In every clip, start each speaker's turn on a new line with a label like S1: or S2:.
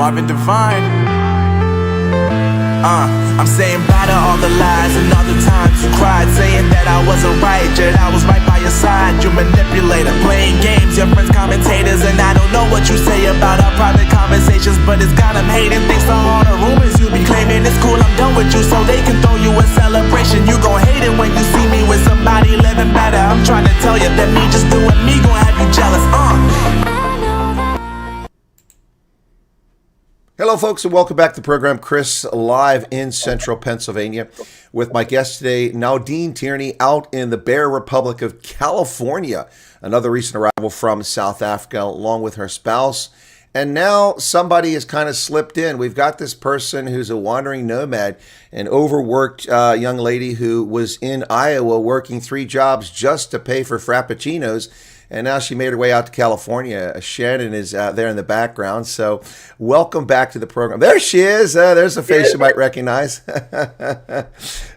S1: Marvin Divine. I'm saying bye to all the lies and all the times you cried, saying that I wasn't right, yet I was right by your side. You manipulator, playing games, your friends commentators, and I don't know what you say about our private conversations, but it's got them hating. Thanks to all the rumors you be claiming. It's cool, I'm done with you, so they can throw you a celebration. You gon' hate it when you see me with somebody living better. I'm trying to tell you that me just doing me gon' have you jealous.
S2: Hello, folks, and welcome back to the program. Chris, live in central Pennsylvania with my guest today, Naudine Tiearney, out in the Bear Republic of California. Another recent arrival from South Africa, along with her spouse. And now somebody has kind of slipped in. We've got this person who's a wandering nomad, an overworked young lady who was in Iowa working 3 jobs just to pay for frappuccinos. And now she made her way out to California. Shannon is there in the background. So welcome back to the program. There she is. There's a face you might recognize.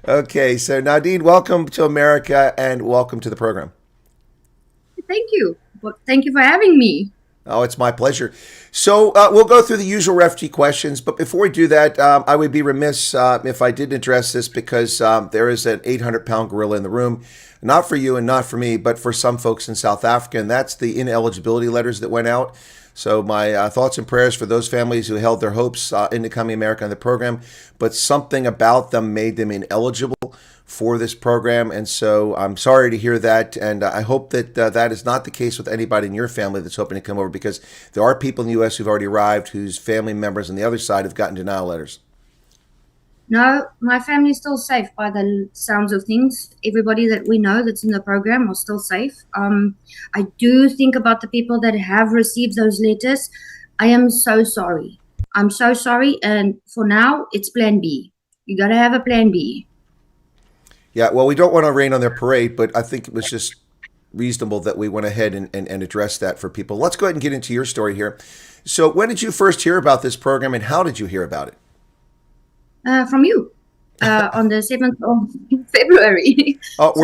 S2: Okay, so Naudine, welcome to America and welcome to the program.
S3: Thank you. Well, thank you for having me.
S2: Oh, it's my pleasure. So we'll go through the usual refugee questions. But before we do that, I would be remiss if I didn't address this because there is an 800-pound gorilla in the room. Not for you and not for me, but for some folks in South Africa, and that's the ineligibility letters that went out. So my thoughts and prayers for those families who held their hopes into coming America on the program, but something about them made them ineligible for this program. And so I'm sorry to hear that, and I hope that that is not the case with anybody in your family that's hoping to come over, because there are people in the U.S. who've already arrived whose family members on the other side have gotten denial letters.
S3: No, my family is still safe by the sounds of things. Everybody that we know that's in the program are still safe. I do think about the people that have received those letters. I am so sorry. I'm so sorry. And for now, it's plan B. You got to have a plan B.
S2: Yeah, well, we don't want to rain on their parade, but I think it was just reasonable that we went ahead and addressed that for people. Let's go ahead and get into your story here. So when did you first hear about this program, and how did you hear about it?
S3: From you on the 7th of February.
S2: Oh,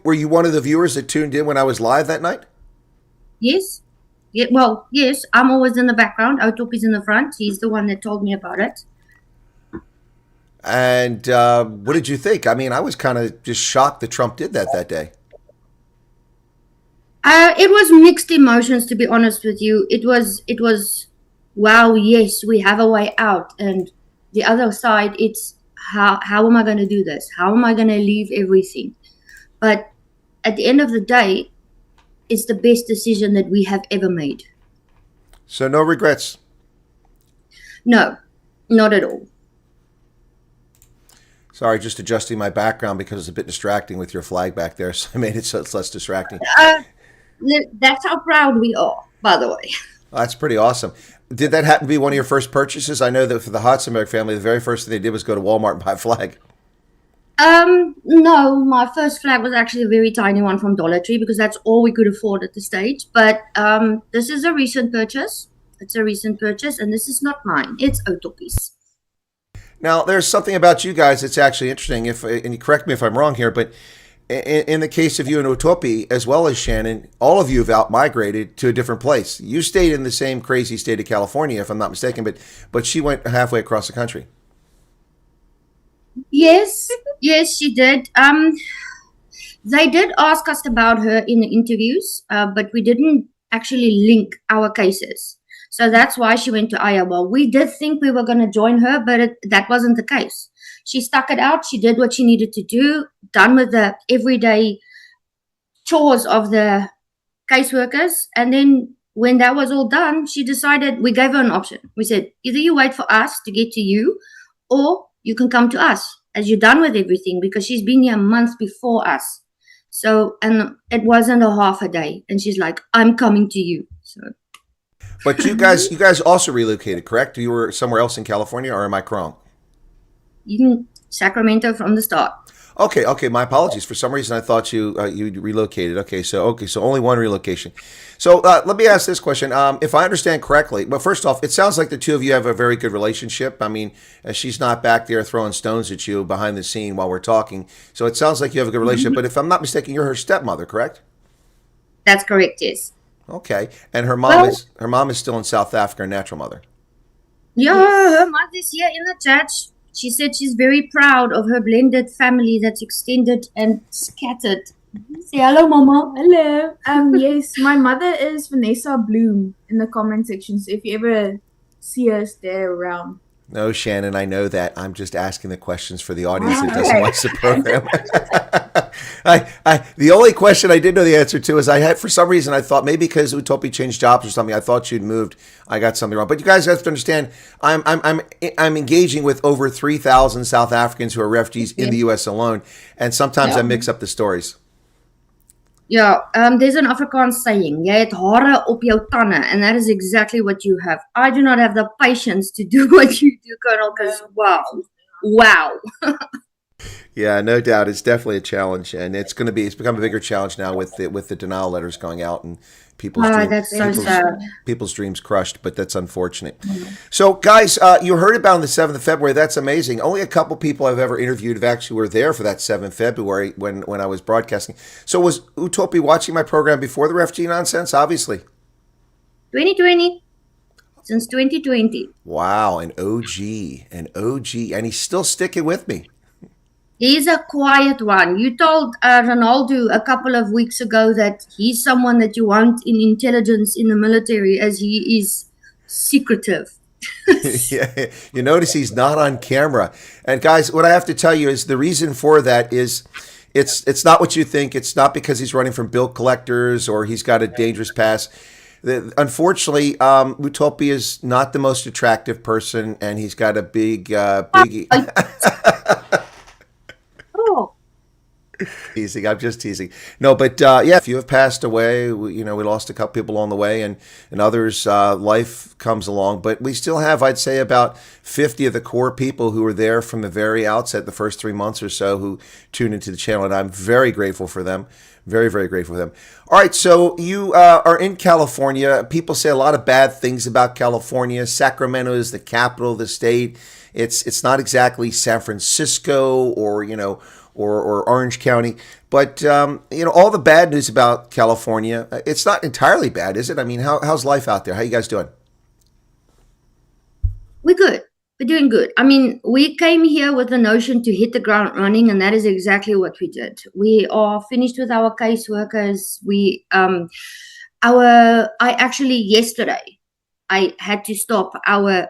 S2: were you one of the viewers that tuned in when I was live that night?
S3: Yes. Yeah, well, yes. I'm always in the background. Otopi's in the front. He's the one that told me about it.
S2: And what did you think? I mean, I was kind of just shocked that Trump did that day.
S3: It was mixed emotions, to be honest with you. It was, wow, yes, we have a way out. And the other side, it's how am I going to do this? How am I going to leave everything? But at the end of the day, it's the best decision that we have ever made.
S2: So no regrets?
S3: No, not at all.
S2: Sorry, just adjusting my background because it's a bit distracting with your flag back there, so I made it so it's less distracting.
S3: That's how proud we are, by the way.
S2: That's pretty awesome. Did that happen to be one of your first purchases? I know that for the Hotzenberg family, the very first thing they did was go to Walmart and buy a flag.
S3: No, my first flag was actually a very tiny one from Dollar Tree because that's all we could afford at the stage. But this is a recent purchase. It's a recent purchase, and this is not mine. It's Otopi's. Now,
S2: there's something about you guys that's actually interesting. And you correct me if I'm wrong here, but in the case of you and Otopi, as well as Shannon, all of you have out-migrated to a different place. You stayed in the same crazy state of California, if I'm not mistaken, but she went halfway across the country.
S3: Yes, she did. They did ask us about her in the interviews, but we didn't actually link our cases. So that's why she went to Iowa. We did think we were going to join her, but that wasn't the case. She stuck it out. She did what she needed to do, done with the everyday chores of the caseworkers. And then when that was all done, she decided, we gave her an option. We said, either you wait for us to get to you, or you can come to us as you're done with everything, because she's been here a month before us. So, and it wasn't a half a day. And she's like, I'm coming to you. So.
S2: But you guys also relocated, correct? You were somewhere else in California, or am I wrong?
S3: Sacramento from the start.
S2: Okay. My apologies. For some reason, I thought you relocated. Okay, so only one relocation. So let me ask this question. If I understand correctly, but first off, it sounds like the two of you have a very good relationship. I mean, she's not back there throwing stones at you behind the scene while we're talking. So it sounds like you have a good relationship. But if I'm not mistaken, you're her stepmother, correct?
S3: That's correct. Yes.
S2: Okay, and her mom is still in South Africa, her natural mother.
S3: Yeah,
S4: Yes.
S3: her mother's here in the chat. She said she's very proud of her blended family that's extended and scattered. Say hello, Mama. Hello.
S4: Yes, my mother is Vanessa Bloom in the comment section. So if you ever see us there around.
S2: No, Shannon, I know that. I'm just asking the questions for the audience that
S4: Ah,
S2: doesn't
S4: okay.
S2: watch the program. The only question I did know the answer to is I had, for some reason, I thought maybe because Utopi changed jobs or something, I thought you'd moved. I got something wrong. But you guys have to understand, I'm engaging with over 3,000 South Africans who are refugees in the U.S. alone, and sometimes I mix up the stories.
S3: Yeah, there's an Afrikaans saying, jy het hare op jou tande, and that is exactly what you have. I do not have the patience to do what you do, Colonel, because wow.
S2: Yeah, no doubt. It's definitely a challenge, and it's become a bigger challenge now with the denial letters going out and
S3: That's so sad.
S2: people's dreams crushed. But that's unfortunate. So, guys, you heard about on the 7th of February. That's amazing. Only a couple people I've ever interviewed have actually were there for that 7th February when I was broadcasting. So, was Utopi watching my program before the refugee nonsense? Obviously.
S3: 2020. Since 2020.
S2: Wow, an OG, and he's still sticking with me.
S3: He's a quiet one. You told Ronaldo a couple of weeks ago that he's someone that you want in intelligence in the military, as he is secretive.
S2: Yeah, you notice he's not on camera. And guys, what I have to tell you is the reason for that is it's not what you think. It's not because he's running from bill collectors or he's got a dangerous past. Unfortunately, Utopia is not the most attractive person, and he's got a big.
S3: Oh,
S2: Teasing. I'm just teasing. No, but yeah, if you have passed away, we lost a couple people along the way, and others, life comes along. But we still have, I'd say, about 50 of the core people who were there from the very outset, the first 3 months or so, who tuned into the channel, and I'm very grateful for them. Very, very grateful for them. All right, so you are in California. People say a lot of bad things about California. Sacramento is the capital of the state. It's not exactly San Francisco or or Orange County. But, all the bad news about California, it's not entirely bad, is it? I mean, how's life out there? How you guys doing?
S3: we're good. We're doing good. I mean, we came here with the notion to hit the ground running, and that is exactly what we did. We are finished with our caseworkers. Yesterday, I had to stop our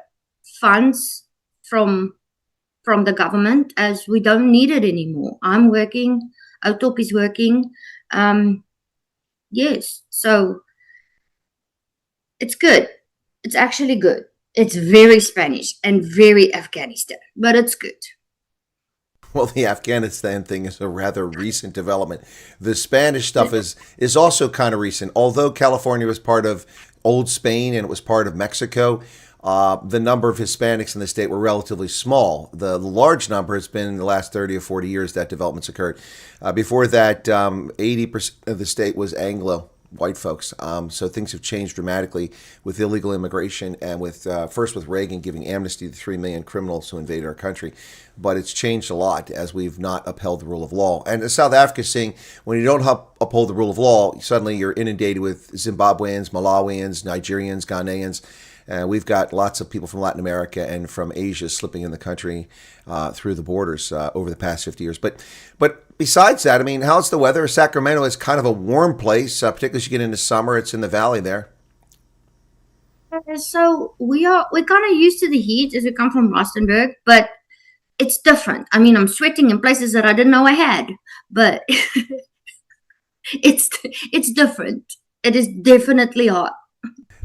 S3: funds from the government as we don't need it anymore. I'm working, Outop is working. Yes, so it's good. It's actually good. It's very Spanish and very Afghanistan, but it's good.
S2: Well, the Afghanistan thing is a rather recent development. The Spanish stuff is also kind of recent. Although California was part of old Spain and it was part of Mexico, the number of Hispanics in the state were relatively small. The large number has been in the last 30 or 40 years that development's occurred. Before that, 80% of the state was Anglo, white folks. So things have changed dramatically with illegal immigration and with first with Reagan giving amnesty to 3 million criminals who invaded our country. But it's changed a lot as we've not upheld the rule of law. And as South Africa is seeing, when you don't uphold the rule of law, suddenly you're inundated with Zimbabweans, Malawians, Nigerians, Ghanaians. We've got lots of people from Latin America and from Asia slipping in the country through the borders over the past 50 years. But besides that, I mean, how's the weather? Sacramento is kind of a warm place, particularly as you get into summer. It's in the valley there.
S3: So we're kind of used to the heat as we come from Rustenburg, but it's different. I mean, I'm sweating in places that I didn't know I had, but it's different. It is definitely hot.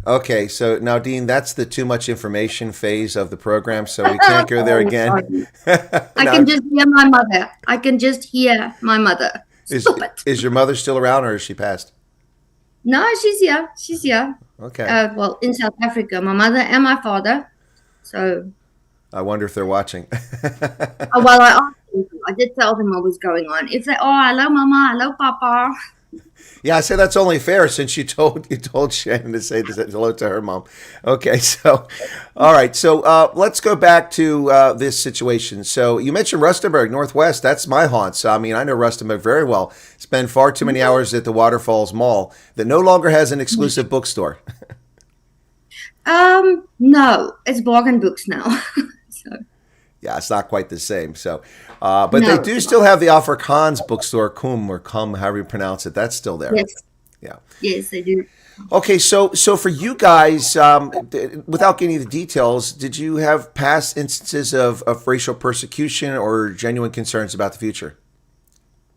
S2: Okay, so Naudine, that's the too much information phase of the program, so we can't go there again.
S3: I can just hear my mother. I can just hear my mother. Stop it.
S2: Is your mother still around, or is she passed?
S3: No, she's here. She's here.
S2: Okay.
S3: Well, in South Africa, my mother and my father. So.
S2: I wonder if they're watching.
S3: Well, I asked them. I did tell them what was going on. If they, hello, Mama, hello, Papa.
S2: Yeah, I say that's only fair since you told Shannon to say hello to her mom. Okay, so all right, so let's go back to this situation. So you mentioned Rustenburg, Northwest. That's my haunt. So I mean, I know Rustenburg very well. Spend far too many hours at the Waterfalls Mall that no longer has an exclusive bookstore.
S3: No, it's bargain books now. So
S2: Yeah, it's not quite the same. So, but they
S3: no.
S2: do still have the Afrikaans bookstore, Cum or Cum, however you pronounce it. That's still there.
S3: Yes,
S2: Yeah.
S3: yes, they do.
S2: Okay, so for you guys, without getting into the details, did you have past instances of racial persecution or genuine concerns about the future?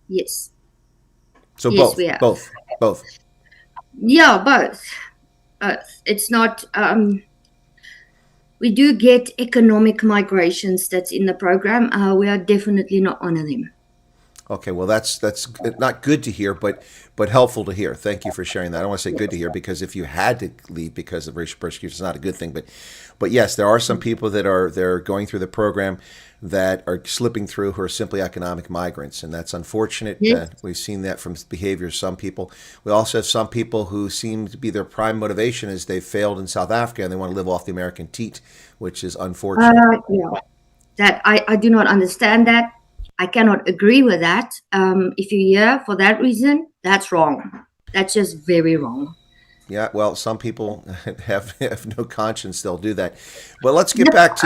S3: Yes,
S2: So
S3: yes, we have.
S2: both.
S3: Yeah, both. It's not. We do get economic migrations that's in the program. We are definitely not one of them.
S2: Okay, well that's not good to hear, but helpful to hear. Thank you for sharing that. I don't want to say good to hear because if you had to leave because of racial persecution, it's not a good thing. But yes, there are some people that they're going through the program that are slipping through who are simply economic migrants, and that's unfortunate.
S3: Yes.
S2: We've seen that from behavior of some people. We also have some people who seem to be their prime motivation is they failed in South Africa and they want to live off the American teat, which is unfortunate.
S3: Yeah, that I do not understand that. I cannot agree with that. If you're here for that reason, that's wrong. That's just very wrong.
S2: Yeah, well, some people have no conscience; they'll do that. But let's get back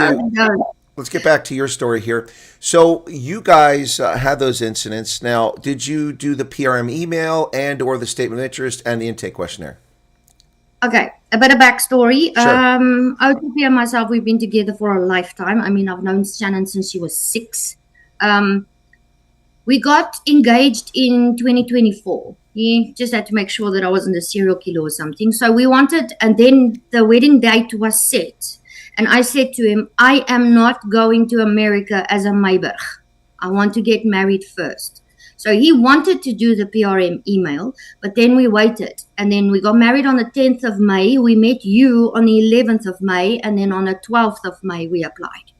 S2: to your story here. So you guys had those incidents. Now, did you do the PRM email and or the statement of interest and the intake questionnaire?
S3: Okay, a bit of backstory.
S2: Sure.
S3: OTP and myself, we've been together for a lifetime. I mean, I've known Shannon since she was 6. We got engaged in 2024. He just had to make sure that I wasn't a serial killer or something. So we wanted, and then the wedding date was set. And I said to him, I am not going to America as a Mayberg. I want to get married first. So he wanted to do the PRM email, but then we waited. And then we got married on the 10th of May. We met you on the 11th of May. And then on the 12th of May, we applied.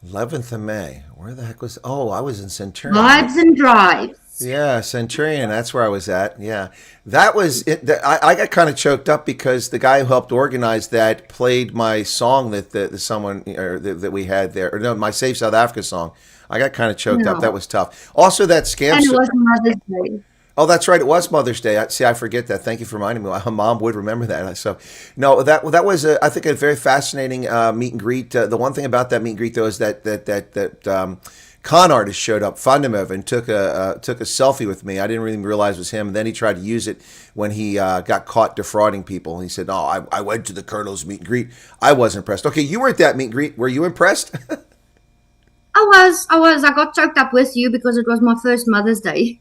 S2: 11th of May. Where the heck was? Oh, I was in Centurion.
S3: Vibes and drives.
S2: Yeah, Centurion. That's where I was at. Yeah, that was it. I got kind of choked up because the guy who helped organize that played my song that someone or that we had there, or no, my Save South Africa song. I got kind of choked up. That was tough. Also, that scam.
S3: And it was Mother's Day.
S2: Oh, that's right. It was Mother's Day. See, I forget that. Thank you for reminding me. My mom would remember that. So, no, that was I think a very fascinating meet and greet. The one thing about that meet and greet though is that con artist showed up, Fundamental, and took a selfie with me. I didn't really realize it was him. And then he tried to use it when he got caught defrauding people. He said, "Oh, I went to the Colonel's meet and greet. I was impressed." Okay, you were at that meet and greet. Were you impressed?
S3: I was. I got choked up with you because it was my first Mother's Day.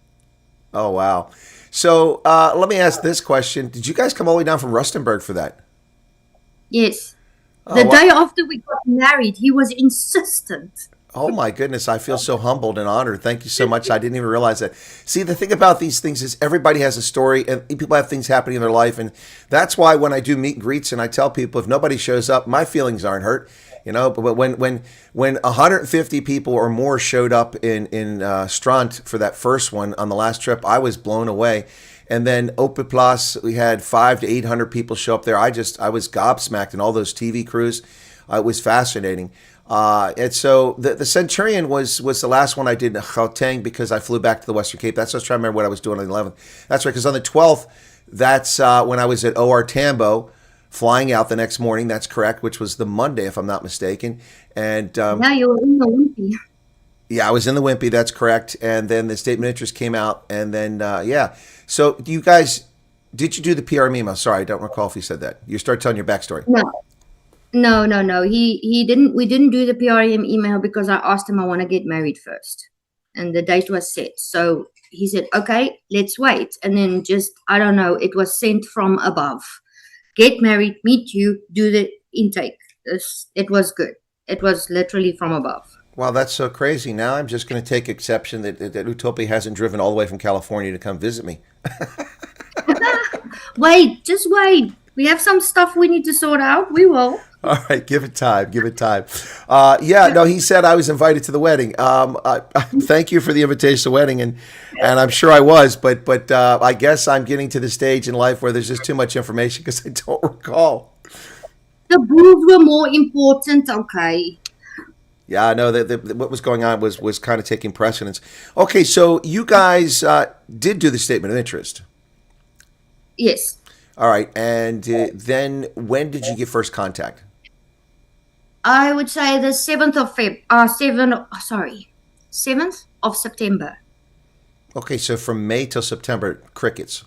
S2: Oh, wow. So let me ask this question. Did you guys come all the way down from Rustenburg for that?
S3: Yes.
S2: Oh,
S3: The day after we got married, he was insistent.
S2: Oh, my goodness. I feel so humbled and honored. Thank you so much. I didn't even realize that. See, the thing about these things is everybody has a story and people have things happening in their life. And that's why when I do meet and greets and I tell people if nobody shows up, my feelings aren't hurt. You know, but when 150 people or more showed up in Strand for that first one on the last trip, I was blown away. And then Open Plus, we had 500 to 800 people show up there. I was gobsmacked, and all those TV crews. It was fascinating. And so the Centurion was the last one I did in Gauteng because I flew back to the Western Cape. That's what I was trying to remember what I was doing on the 11th. That's right, because on the 12th, that's when I was at OR Tambo, flying out the next morning. That's correct, which was the Monday, if I'm not mistaken. And
S3: Yeah, you were in the Wimpy.
S2: yeah, I was in the Wimpy. That's correct. And then the statement of interest came out. And then, yeah. So you guys, did you do the PRM email? Sorry, I don't recall if you said that. You start telling your backstory.
S3: No. He didn't. We didn't do the PRM email because I asked him I want to get married first, and the date was set. So he said, "Okay, let's wait." And then I don't know. It was sent from above. Get married, meet you, do the intake. It was good. It was literally from above.
S2: Wow, that's so crazy. Now I'm just going to take exception that Utopia hasn't driven all the way from California to come visit me.
S3: Wait, just wait. We have some stuff we need to sort out. We will.
S2: All right, give it time. Give it time. Yeah, no, he said I was invited to the wedding. Thank you for the invitation to the wedding, and I'm sure I was, but I guess I'm getting to the stage in life where there's just too much information because I don't recall.
S3: The boobs were more important. Okay.
S2: Yeah, no, what was going on was kind of taking precedence. Okay, so you guys did do the statement of interest.
S3: Yes.
S2: All right. And then when did you get first contact?
S3: I would say the 7th of 7th of September.
S2: Okay, so from May till September, crickets.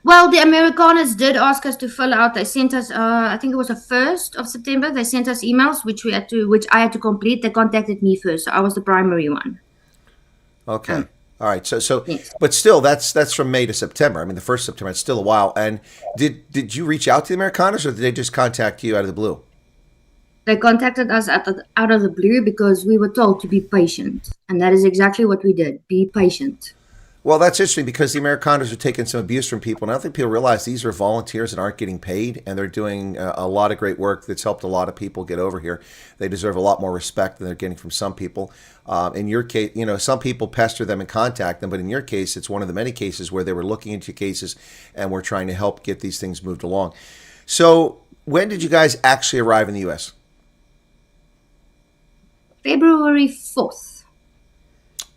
S3: Well, the Amerikaners did ask us to fill out. They sent us, I think it was the 1st of September. They sent us emails, which I had to complete. They contacted me first, so I was the primary one.
S2: Okay. All right. So,
S3: Yes.
S2: but still, that's from May to September. I mean, the first September, it's still a while. And did you reach out to the Amerikaners, or did they just contact you out of the blue?
S3: They contacted us out of the blue because we were told to be patient, and that is exactly what we did. Be patient.
S2: Well, that's interesting because the Amerikaners are taking some abuse from people. And I don't think people realize these are volunteers that aren't getting paid, and they're doing a lot of great work that's helped a lot of people get over here. They deserve a lot more respect than they're getting from some people. In your case, some people pester them and contact them, but in your case, it's one of the many cases where they were looking into cases and we're trying to help get these things moved along. So when did you guys actually arrive in the U.S.?
S3: February 4th.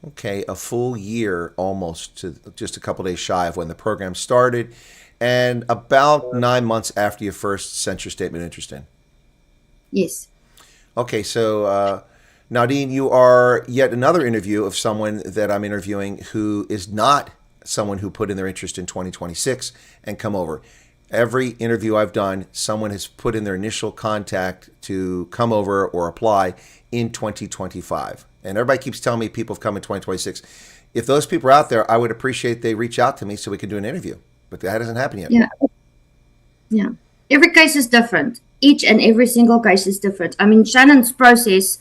S2: Okay, a full year almost, to just a couple days shy of when the program started, and about 9 months after your first sent your statement of interest in.
S3: Yes.
S2: Okay, so Naudine, you are yet another interview of someone that I'm interviewing who is not someone who put in their interest in 2026 and come over. Every interview I've done, someone has put in their initial contact to come over or apply in 2025. And everybody keeps telling me people have come in 2026. If those people are out there, I would appreciate they reach out to me so we can do an interview. But that hasn't happened yet.
S3: Yeah. Yeah. Every case is different. Each and every single case is different. I mean, Shannon's process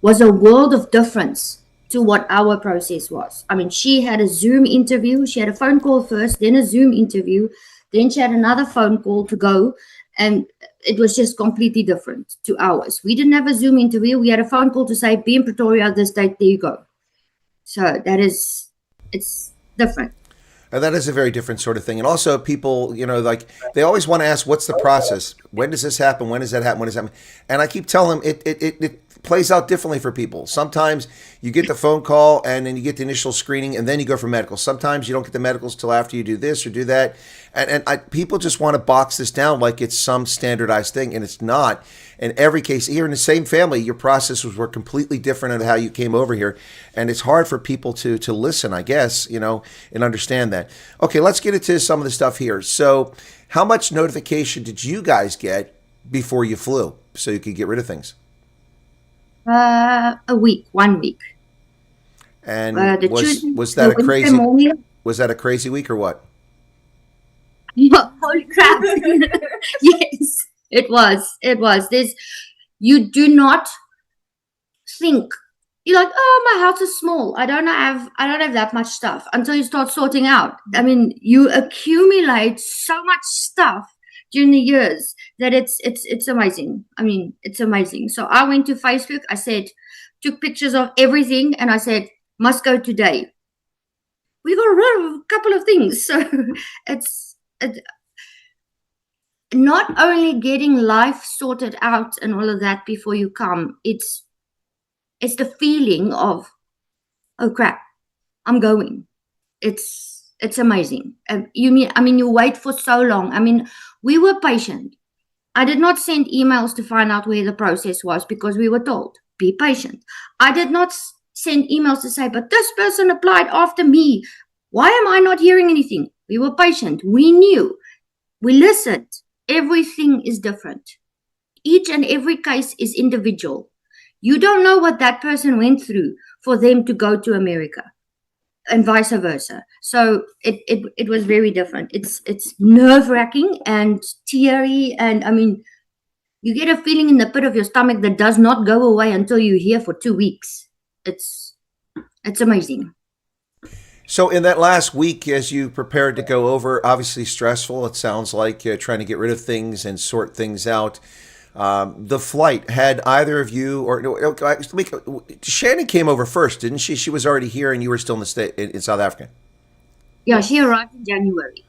S3: was a world of difference to what our process was. I mean, she had a Zoom interview. She had a phone call first, then a Zoom interview. Then she had another phone call to go. And it was just completely different to ours. We didn't have a Zoom interview. We had a phone call to say, be in Pretoria this date, there you go. So it's different.
S2: And that is a very different sort of thing. And also people, like they always want to ask, what's the process? When does this happen? When does that happen? When does that happen? And I keep telling them it plays out differently for people. Sometimes you get the phone call and then you get the initial screening and then you go for medical. Sometimes you don't get the medicals till after you do this or do that. And people just want to box this down like it's some standardized thing, and it's not. In every case, here in the same family, your processes were completely different of how you came over here. And it's hard for people to listen, I guess, and understand that. Okay, let's get into some of the stuff here. So how much notification did you guys get before you flew so you could get rid of things?
S3: A week, 1 week.
S2: And was that a crazy week or what?
S3: Holy crap. Yes, it was. You do not think, you're like, oh, my house is small. I don't have that much stuff until you start sorting out. I mean, you accumulate so much stuff during the years that it's amazing. I mean, it's amazing. So I went to Facebook. I took pictures of everything, and I said, must go today. We got rid of a couple of things. So it's not only getting life sorted out and all of that before you come. It's the feeling of, oh crap, I'm going. It's amazing. You wait for so long. I mean, we were patient. I did not send emails to find out where the process was because we were told, be patient. I did not send emails to say, but this person applied after me. Why am I not hearing anything? We were patient. We knew. We listened. Everything is different. Each and every case is individual. You don't know what that person went through for them to go to America, and vice versa. So it was very different. It's nerve-wracking and teary, and I mean, you get a feeling in the pit of your stomach that does not go away until you're here for 2 weeks. It's amazing.
S2: So in that last week, as you prepared to go over, obviously stressful, it sounds like, trying to get rid of things and sort things out. The flight, had either of you, Shannon came over first, didn't she? She was already here and you were still in South Africa.
S3: Yeah, she arrived in January.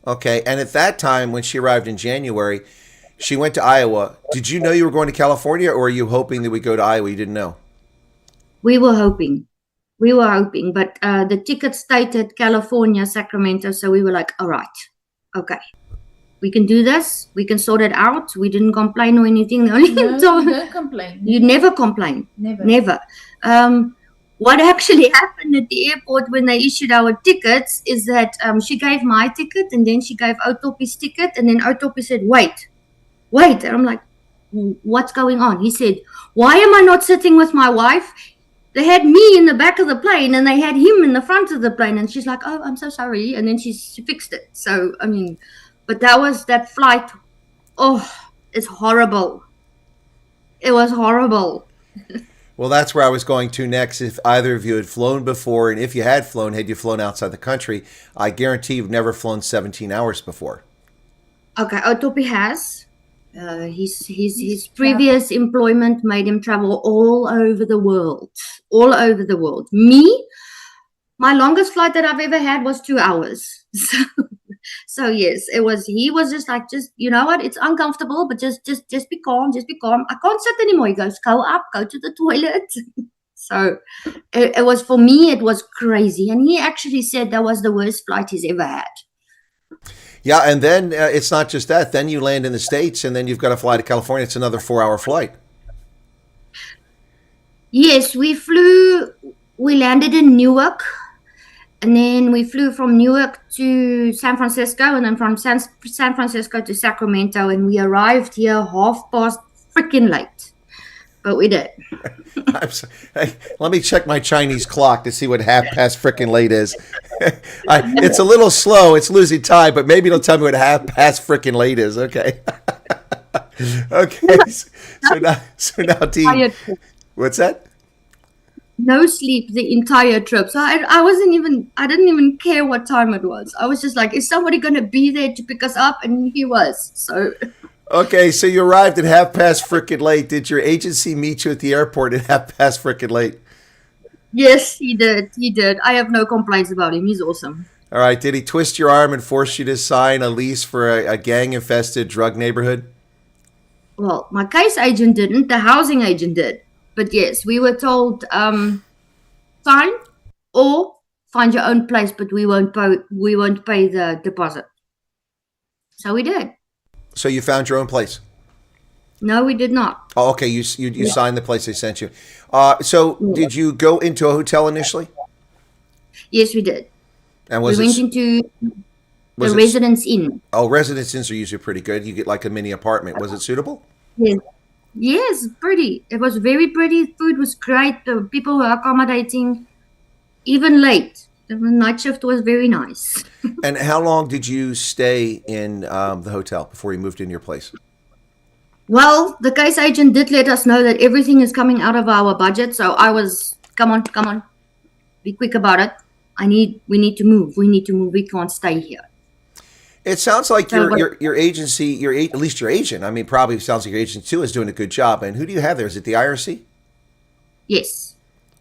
S2: Okay, and at that time, when she arrived in January, she went to Iowa. Did you know you were going to California, or were you hoping that we'd go to Iowa? You didn't know?
S3: We were hoping, but the ticket stated California, Sacramento, so we were like, all right, okay, we can do this. We can sort it out. We didn't complain or anything. The only thing
S4: Don't complain.
S3: you never complain.
S4: Never.
S3: Never. What actually happened at the airport when they issued our tickets is that she gave my ticket and then she gave Otopi's ticket, and then Otopi said, wait. And I'm like, what's going on? He said, why am I not sitting with my wife? They had me in the back of the plane and they had him in the front of the plane. And she's like, oh, I'm so sorry. And then she fixed it. So, I mean, but that flight, oh, it's horrible. It was horrible.
S2: Well, that's where I was going to next. If either of you had flown before, and if you had you flown outside the country, I guarantee you've never flown 17 hours before.
S3: Okay, Otopi has. His previous employment made him travel all over the world. All over the world. Me, my longest flight that I've ever had was 2 hours. So yes, he was just like, you know what, it's uncomfortable, but just be calm, I can't sit anymore. He goes, go up, go to the toilet. So it was, for me, it was crazy. And he actually said that was the worst flight he's ever had.
S2: Yeah, and then it's not just that. Then you land in the States, and then you've got to fly to California. It's another 4-hour flight.
S3: Yes, we landed in Newark. And then we flew from Newark to San Francisco, and then from San Francisco to Sacramento, and we arrived here 1/2 freaking late. But we did.
S2: Hey, let me check my Chinese clock to see what 1/2 freaking late is. It's a little slow. It's losing time, but maybe it'll tell me what 1/2 freaking late is. Okay. Okay. So now, Dean, what's that?
S3: No sleep the entire trip. So I didn't even care what time it was. I was just like, is somebody going to be there to pick us up? And he was. So.
S2: Okay, so you arrived at 1/2 freaking late. Did your agency meet you at the airport at 1/2 freaking late?
S3: Yes, he did. I have no complaints about him. He's awesome.
S2: All right. Did he twist your arm and force you to sign a lease for a gang-infested drug neighborhood?
S3: Well, my case agent didn't. The housing agent did. But yes, we were told, sign or find your own place, but we won't pay the deposit. So we did.
S2: So you found your own place?
S3: No, we did not.
S2: Oh, okay. You signed the place they sent you. So did you go into a hotel initially?
S3: Yes, we did.
S2: And
S3: we went into the Residence Inn.
S2: Oh, Residence Inns are usually pretty good. You get like a mini apartment. Was it suitable?
S3: Yes. Yes, pretty. It was very pretty. Food was great. The people were accommodating, even late. The night shift was very nice.
S2: And how long did you stay in the hotel before you moved in your place?
S3: Well, the case agent did let us know that everything is coming out of our budget. So I was, come on, be quick about it. We need to move. We can't stay here.
S2: It sounds like your agency, at least your agent, I mean, probably sounds like your agent too, is doing a good job. And who do you have there? Is it the IRC?
S3: Yes.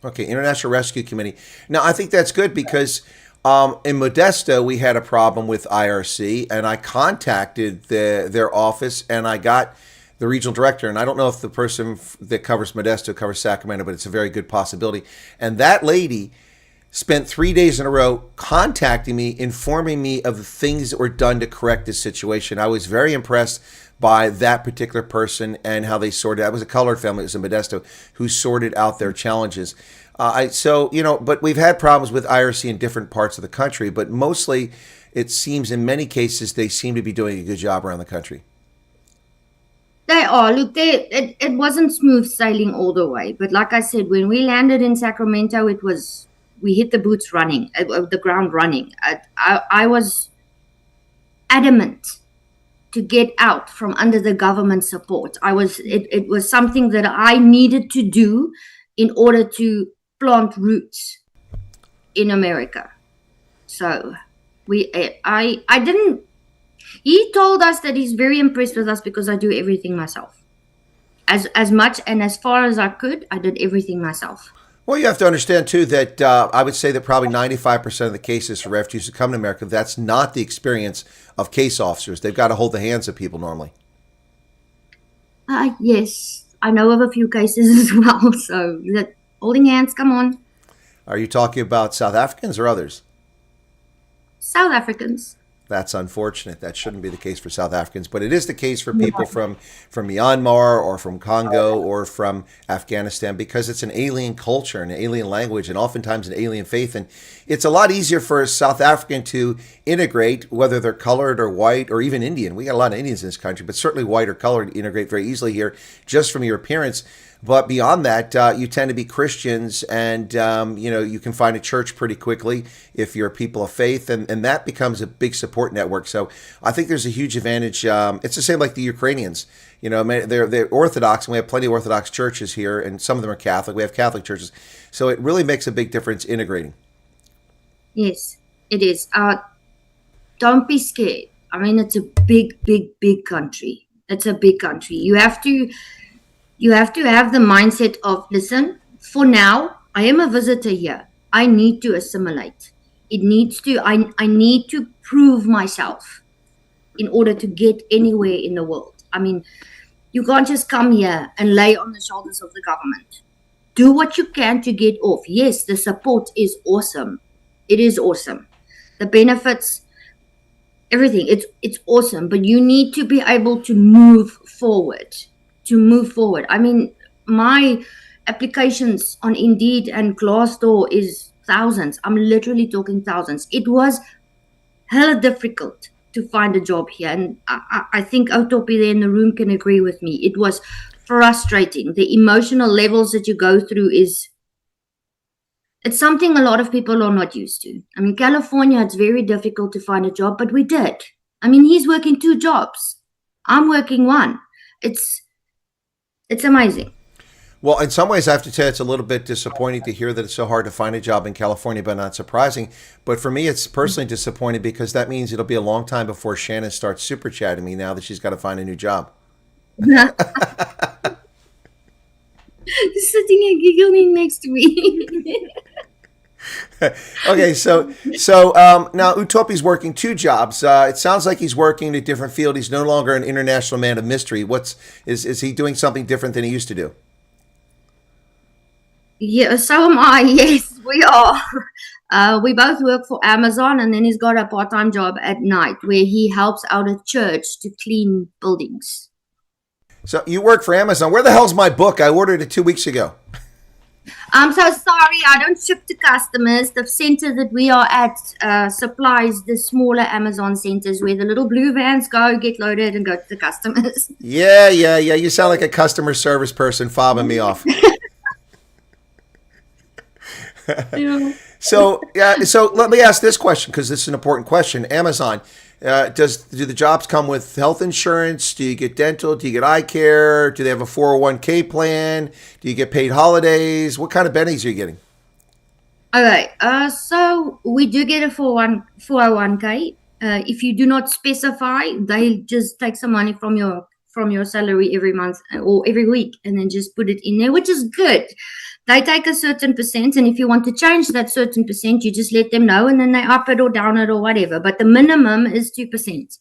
S2: Okay, International Rescue Committee. Now, I think that's good because in Modesto, we had a problem with IRC, and I contacted their office, and I got the regional director. And I don't know if the person that covers Modesto covers Sacramento, but it's a very good possibility. And that lady spent 3 days in a row contacting me, informing me of the things that were done to correct this situation. I was very impressed by that particular person and how they sorted out. It was a colored family, it was in Modesto, who sorted out their challenges. But we've had problems with IRC in different parts of the country, but mostly it seems in many cases they seem to be doing a good job around the country.
S3: They are. Look, it wasn't smooth sailing all the way. But like I said, when we landed in Sacramento, we hit the boots running, the ground running. I was adamant to get out from under the government support. It was something that I needed to do in order to plant roots in America. So I didn't. He told us that he's very impressed with us because I do everything myself. As much and as far as I could, I did everything myself.
S2: Well, you have to understand, too, that I would say that probably 95% of the cases for refugees who come to America, that's not the experience of case officers. They've got to hold the hands of people normally.
S3: Yes, I know of a few cases as well. So that holding hands, come on.
S2: Are you talking about South Africans or others?
S3: South Africans.
S2: That's unfortunate. That shouldn't be the case for South Africans, but it is the case for people from Myanmar or from Congo or from Afghanistan, because it's an alien culture, an alien language, and oftentimes an alien faith. And it's a lot easier for a South African to integrate, whether they're colored or white or even Indian. We got a lot of Indians in this country, but certainly white or colored integrate very easily here just from your appearance. But beyond that, you tend to be Christians, and you can find a church pretty quickly if you're people of faith, and that becomes a big support network. So I think there's a huge advantage. It's the same like the Ukrainians. They're Orthodox, and we have plenty of Orthodox churches here, and some of them are Catholic. We have Catholic churches, so it really makes a big difference integrating.
S3: Yes, it is. Don't be scared. I mean, it's a big, big, big country. It's a big country. You have to have the mindset of, listen, for now, I am a visitor here. I need to assimilate. I need to prove myself in order to get anywhere in the world. I mean, you can't just come here and lay on the shoulders of the government. Do what you can to get off. Yes, the support is awesome. It is awesome. The benefits, everything, it's awesome. But you need to be able to move forward. I mean, my applications on Indeed and Glassdoor is thousands. I'm literally talking thousands. It was hella difficult to find a job here. And I think Otopi there in the room can agree with me. It was frustrating. The emotional levels that you go through it's something a lot of people are not used to. I mean, California, it's very difficult to find a job, but we did. I mean, he's working 2 jobs. I'm working 1. It's amazing.
S2: Well, in some ways, I have to tell you, it's a little bit disappointing to hear that it's so hard to find a job in California, but not surprising. But for me, it's personally disappointing because that means it'll be a long time before Shannon starts super chatting me now that she's got to find a new job.
S3: Sitting and giggling next to me.
S2: Okay, so now Utopi's working 2 jobs. It sounds like he's working in a different field. He's no longer an international man of mystery. Is he doing something different than he used to do?
S3: Yeah, so am I. Yes, we are. We both work for Amazon, and then he's got a part-time job at night where he helps out a church to clean buildings.
S2: So you work for Amazon. Where the hell's my book? I ordered it 2 weeks ago.
S3: I'm so sorry. I don't ship to customers. The center that we are at supplies the smaller Amazon centers where the little blue vans go, get loaded, and go to the customers.
S2: Yeah. You sound like a customer service person fobbing me off.
S3: Yeah.
S2: So let me ask this question, because this is an important question. Amazon, do the jobs come with health insurance? Do you get dental? Do you get eye care? Do they have a 401k plan? Do you get paid holidays? What kind of bennies are you getting?
S3: Okay, so we do get a 401k. If you do not specify, they just take some money from your salary every month or every week and then just put it in there, which is good. They take a certain percent, and if you want to change that certain percent, you just let them know, and then they up it or down it or whatever. But the minimum is 2%.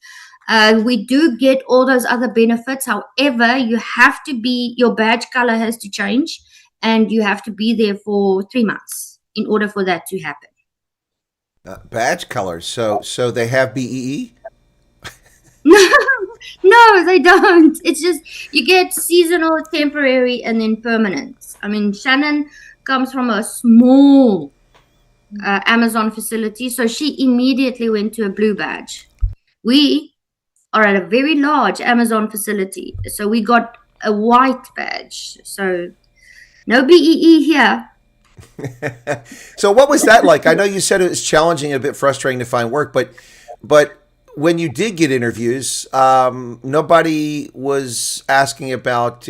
S3: We do get all those other benefits. However, your badge color has to change, and you have to be there for 3 months in order for that to happen.
S2: Badge colors. So they have BEE?
S3: No, they don't. It's just you get seasonal, temporary, and then permanent. I mean, Shannon comes from a small Amazon facility, so she immediately went to a blue badge. We are at a very large Amazon facility, so we got a white badge. So no BEE here.
S2: So what was that like? I know you said it was challenging, a bit frustrating to find work, but when you did get interviews, nobody was asking about,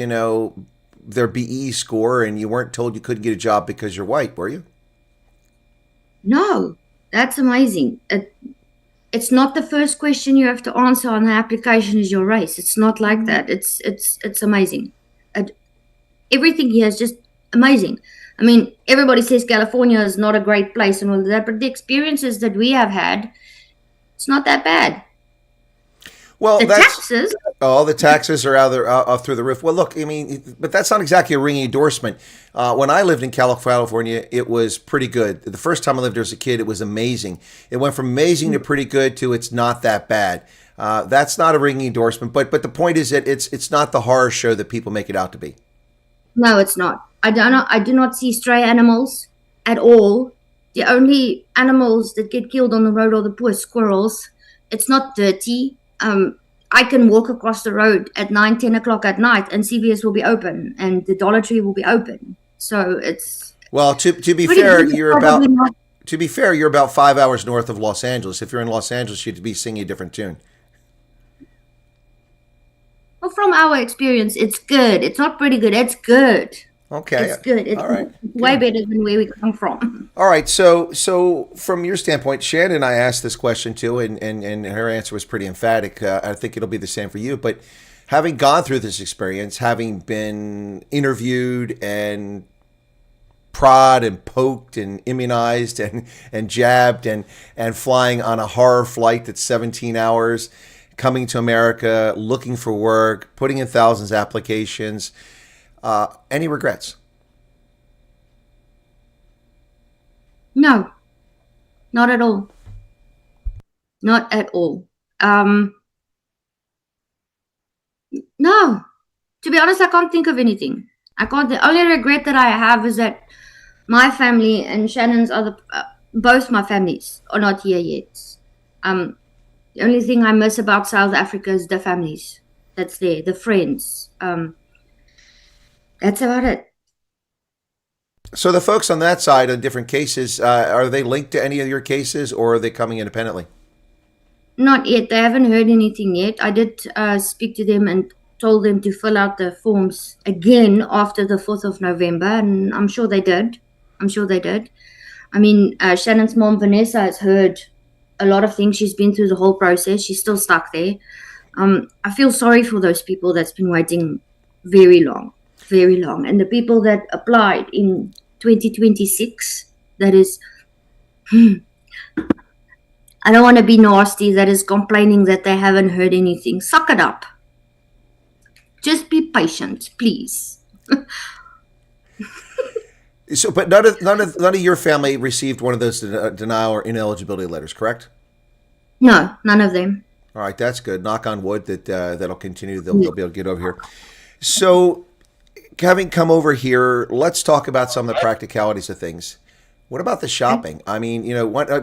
S2: their BE score, and you weren't told you couldn't get a job because you're white, were you?
S3: No, that's amazing. It's not the first question you have to answer on the application is your race. It's not like that. It's amazing. Everything here is just amazing. I mean, everybody says California is not a great place and all that, but the experiences that we have had, it's not that bad.
S2: Well,
S3: The
S2: that's
S3: taxes,
S2: all the taxes are out through the roof. Well, look, I mean, but that's not exactly a ringing endorsement. When I lived in California, it was pretty good. The first time I lived there as a kid, it was amazing. It went from amazing to pretty good to it's not that bad. That's not a ringing endorsement, but the point is that it's not the horror show that people make it out to be.
S3: no, it's not. I do not see stray animals at all. The only animals that get killed on the road are the poor squirrels. It's not dirty. I can walk across the road at 9, 10 o'clock at night and CVS will be open and the Dollar Tree will be open. So it's
S2: Well, to be
S3: pretty
S2: fair,
S3: good,
S2: you're
S3: probably
S2: about
S3: not.
S2: to be fair, you're about 5 hours north of Los Angeles. If you're in Los Angeles, you'd be singing a different tune.
S3: Well, from our experience, it's good. It's not pretty good. It's good.
S2: Okay.
S3: It's good. It's
S2: All right.
S3: way better than where we come from.
S2: All right. So from your standpoint, Shannon and I asked this question too, and her answer was pretty emphatic. I think it'll be the same for you. But having gone through this experience, having been interviewed and prod and poked and immunized and jabbed and flying on a horror flight that's 17 hours, coming to America, looking for work, putting in thousands of applications, any regrets?
S3: No, not at all. Not at all. No, to be honest, I can't think of anything. I can't. The only regret that I have is that my family and Shannon's both my families are not here yet. The only thing I miss about South Africa is the families that's there, the friends. That's about it.
S2: So the folks on that side on different cases, are they linked to any of your cases or are they coming independently?
S3: Not yet. They haven't heard anything yet. I did speak to them and told them to fill out the forms again after the 4th of November, and I'm sure they did. I mean, Shannon's mom, Vanessa, has heard a lot of things. She's been through the whole process. She's still stuck there. I feel sorry for those people that's been waiting very long. And the people that applied in 2026, that is, I don't want to be nasty, that is complaining that they haven't heard anything. Suck it up. Just be patient, please.
S2: So, but none of your family received one of those denial or ineligibility letters, correct?
S3: No, none of them.
S2: All right, that's good. Knock on wood that that'll continue. They'll be able to get over here. So, having come over here, let's talk about some of the practicalities of things. What about the shopping? I mean,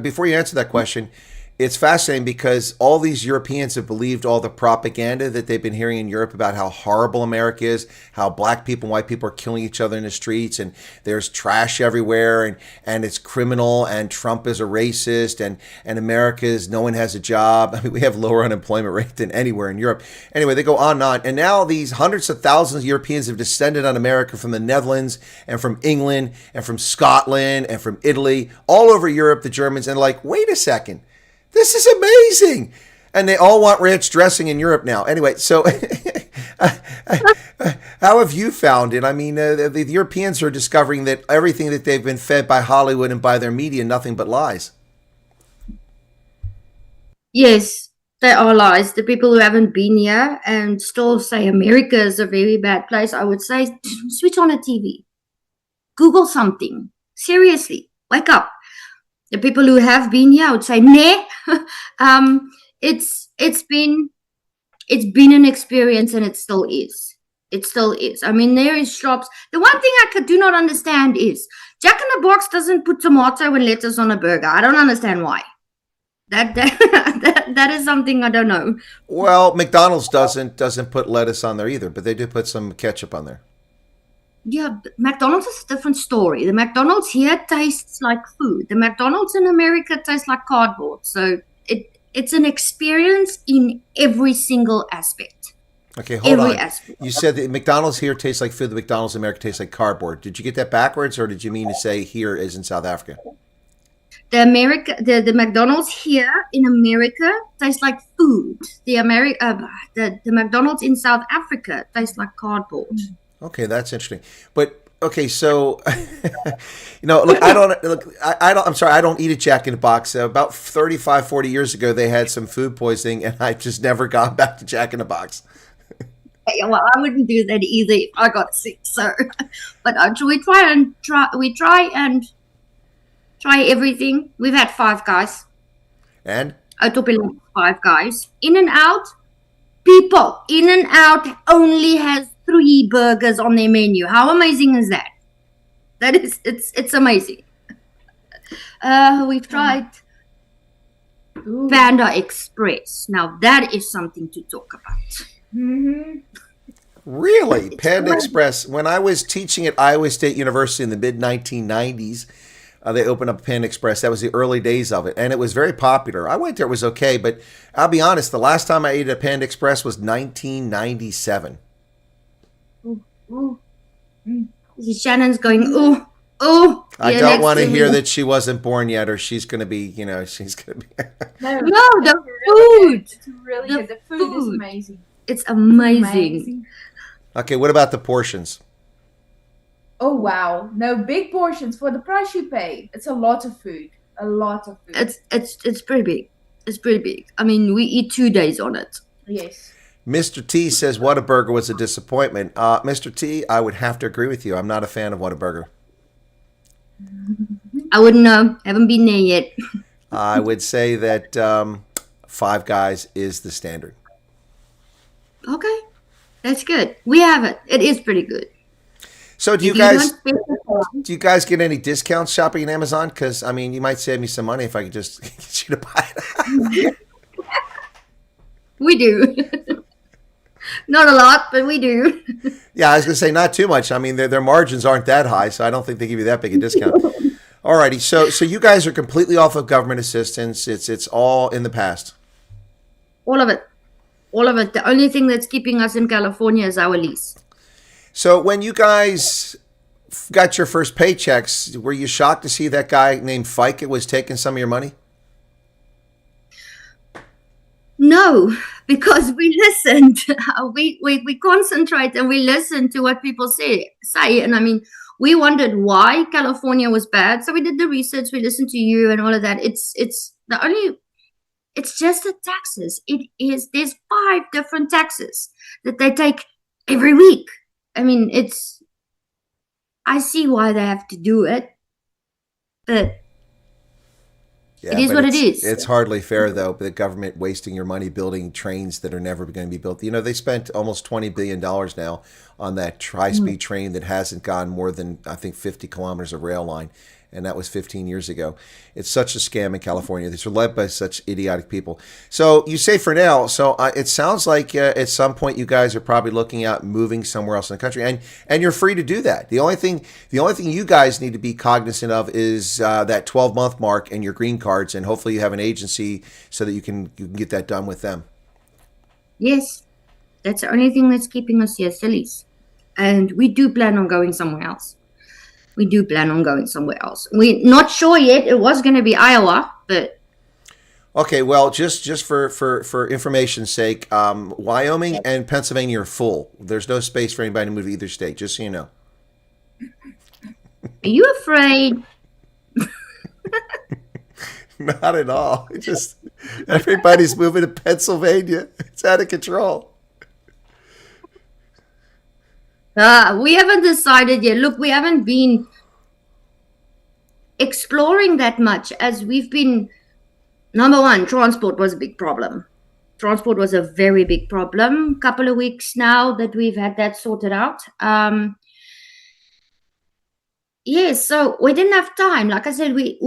S2: before you answer that question, it's fascinating because all these Europeans have believed all the propaganda that they've been hearing in Europe about how horrible America is, how black people and white people are killing each other in the streets, and there's trash everywhere, and it's criminal, and Trump is a racist, and America's no one has a job. I mean, we have lower unemployment rate than anywhere in Europe. Anyway, they go on and on. And now these hundreds of thousands of Europeans have descended on America from the Netherlands and from England and from Scotland and from Italy, all over Europe, the Germans, and like, wait a second. This is amazing. And they all want ranch dressing in Europe now. Anyway, so how have you found it? I mean, the Europeans are discovering that everything that they've been fed by Hollywood and by their media, nothing but lies.
S3: Yes, they are lies. The people who haven't been here and still say America is a very bad place, I would say, switch on a TV. Google something. Seriously, wake up. The people who have been here, I would say, nah. It's been an experience, and it still is. It still is. I mean, there is shops. The one thing I do not understand is Jack in the Box doesn't put tomato and lettuce on a burger. I don't understand why. That is something I don't know.
S2: Well, McDonald's doesn't put lettuce on there either, but they do put some ketchup on there.
S3: Yeah, McDonald's is a different story. The McDonald's here tastes like food. The McDonald's in America tastes like cardboard. So it's an experience in every single aspect.
S2: Okay, hold on.
S3: Aspect.
S2: You said that McDonald's here tastes like food. The McDonald's in America tastes like cardboard. Did you get that backwards, or did you mean to say here is in South Africa?
S3: The McDonald's here in America tastes like food. The McDonald's in South Africa tastes like cardboard.
S2: Okay, that's interesting. But Okay, so look, I'm sorry, I don't eat at Jack in the Box. About 35, 40 years ago, they had some food poisoning, and I've just never gone back to Jack in the Box.
S3: Yeah, well, I wouldn't do that either if I got sick. So, but we try and try everything. We've had Five Guys.
S2: And
S3: Autopilot Five Guys. In and Out. People, In and Out only has 3 burgers on their menu. How amazing is that? That is, it's amazing. We've tried Panda Express. Now that is something to talk about.
S4: Mm-hmm.
S2: Really? Panda Express. When I was teaching at Iowa State University in the mid-1990s, they opened up Panda Express. That was the early days of it, and it was very popular. I went there, it was okay, but I'll be honest, the last time I ate at Panda Express was 1997.
S3: Ooh. Shannon's going, ooh, ooh.
S2: I don't want to hear that she wasn't born yet, or she's going to be, she's going to be.
S4: No,
S3: the
S4: really
S3: food.
S4: It's really good. The food is amazing.
S3: It's amazing.
S2: Okay, what about the portions?
S4: Oh wow! No, big portions for the price you pay. It's a lot of food. A lot of food.
S3: It's pretty big. It's pretty big. I mean, we eat 2 days on it.
S4: Yes.
S2: Mr. T says Whataburger was a disappointment. Mr. T, I would have to agree with you. I'm not a fan of Whataburger.
S3: I wouldn't know. Haven't been there yet.
S2: I would say that Five Guys is the standard.
S3: Okay, that's good. We have it. It is pretty good.
S2: So do you guys get any discounts shopping at Amazon? Because, I mean, you might save me some money if I could just get you to buy it.
S3: We do. Not a lot, but we do.
S2: Yeah, I was going to say not too much. I mean, their margins aren't that high, so I don't think they give you that big a discount. Alrighty, so you guys are completely off of government assistance. It's all in the past.
S3: All of it. All of it. The only thing that's keeping us in California is our lease.
S2: So when you guys got your first paychecks, were you shocked to see that guy named Fike was taking some of your money?
S3: No, because we listened. we concentrate and we listen to what people say. And I mean, we wondered why California was bad. So we did the research. We listened to you and all of that. It's just the taxes. There's 5 different taxes that they take every week. I mean, I see why they have to do it, but it is what it is.
S2: It's hardly fair, though, the government wasting your money building trains that are never going to be built. They spent almost $20 billion now on that high-speed train that hasn't gone more than, I think, 50 kilometers of rail line, and that was 15 years ago. It's such a scam in California. These are led by such idiotic people. So you say for now, so it sounds like at some point you guys are probably looking at moving somewhere else in the country, and you're free to do that. The only thing you guys need to be cognizant of is that 12-month mark and your green cards, and hopefully you have an agency so that you can get that done with them.
S3: Yes, that's the only thing that's keeping us here, sillies. And we do plan on going somewhere else. We're not sure yet. It was going to be Iowa, but
S2: okay. Well, just for information's sake, Wyoming and Pennsylvania are full. There's no space for anybody to move to either state. Just so you know.
S3: Are you afraid?
S2: Not at all. It's just everybody's moving to Pennsylvania. It's out of control.
S3: We haven't decided yet. Look, we haven't been exploring that much as we've been. Number one, transport was a big problem. Transport was a very big problem. Couple of weeks now that we've had that sorted out. Yes, so we didn't have time. Like I said, we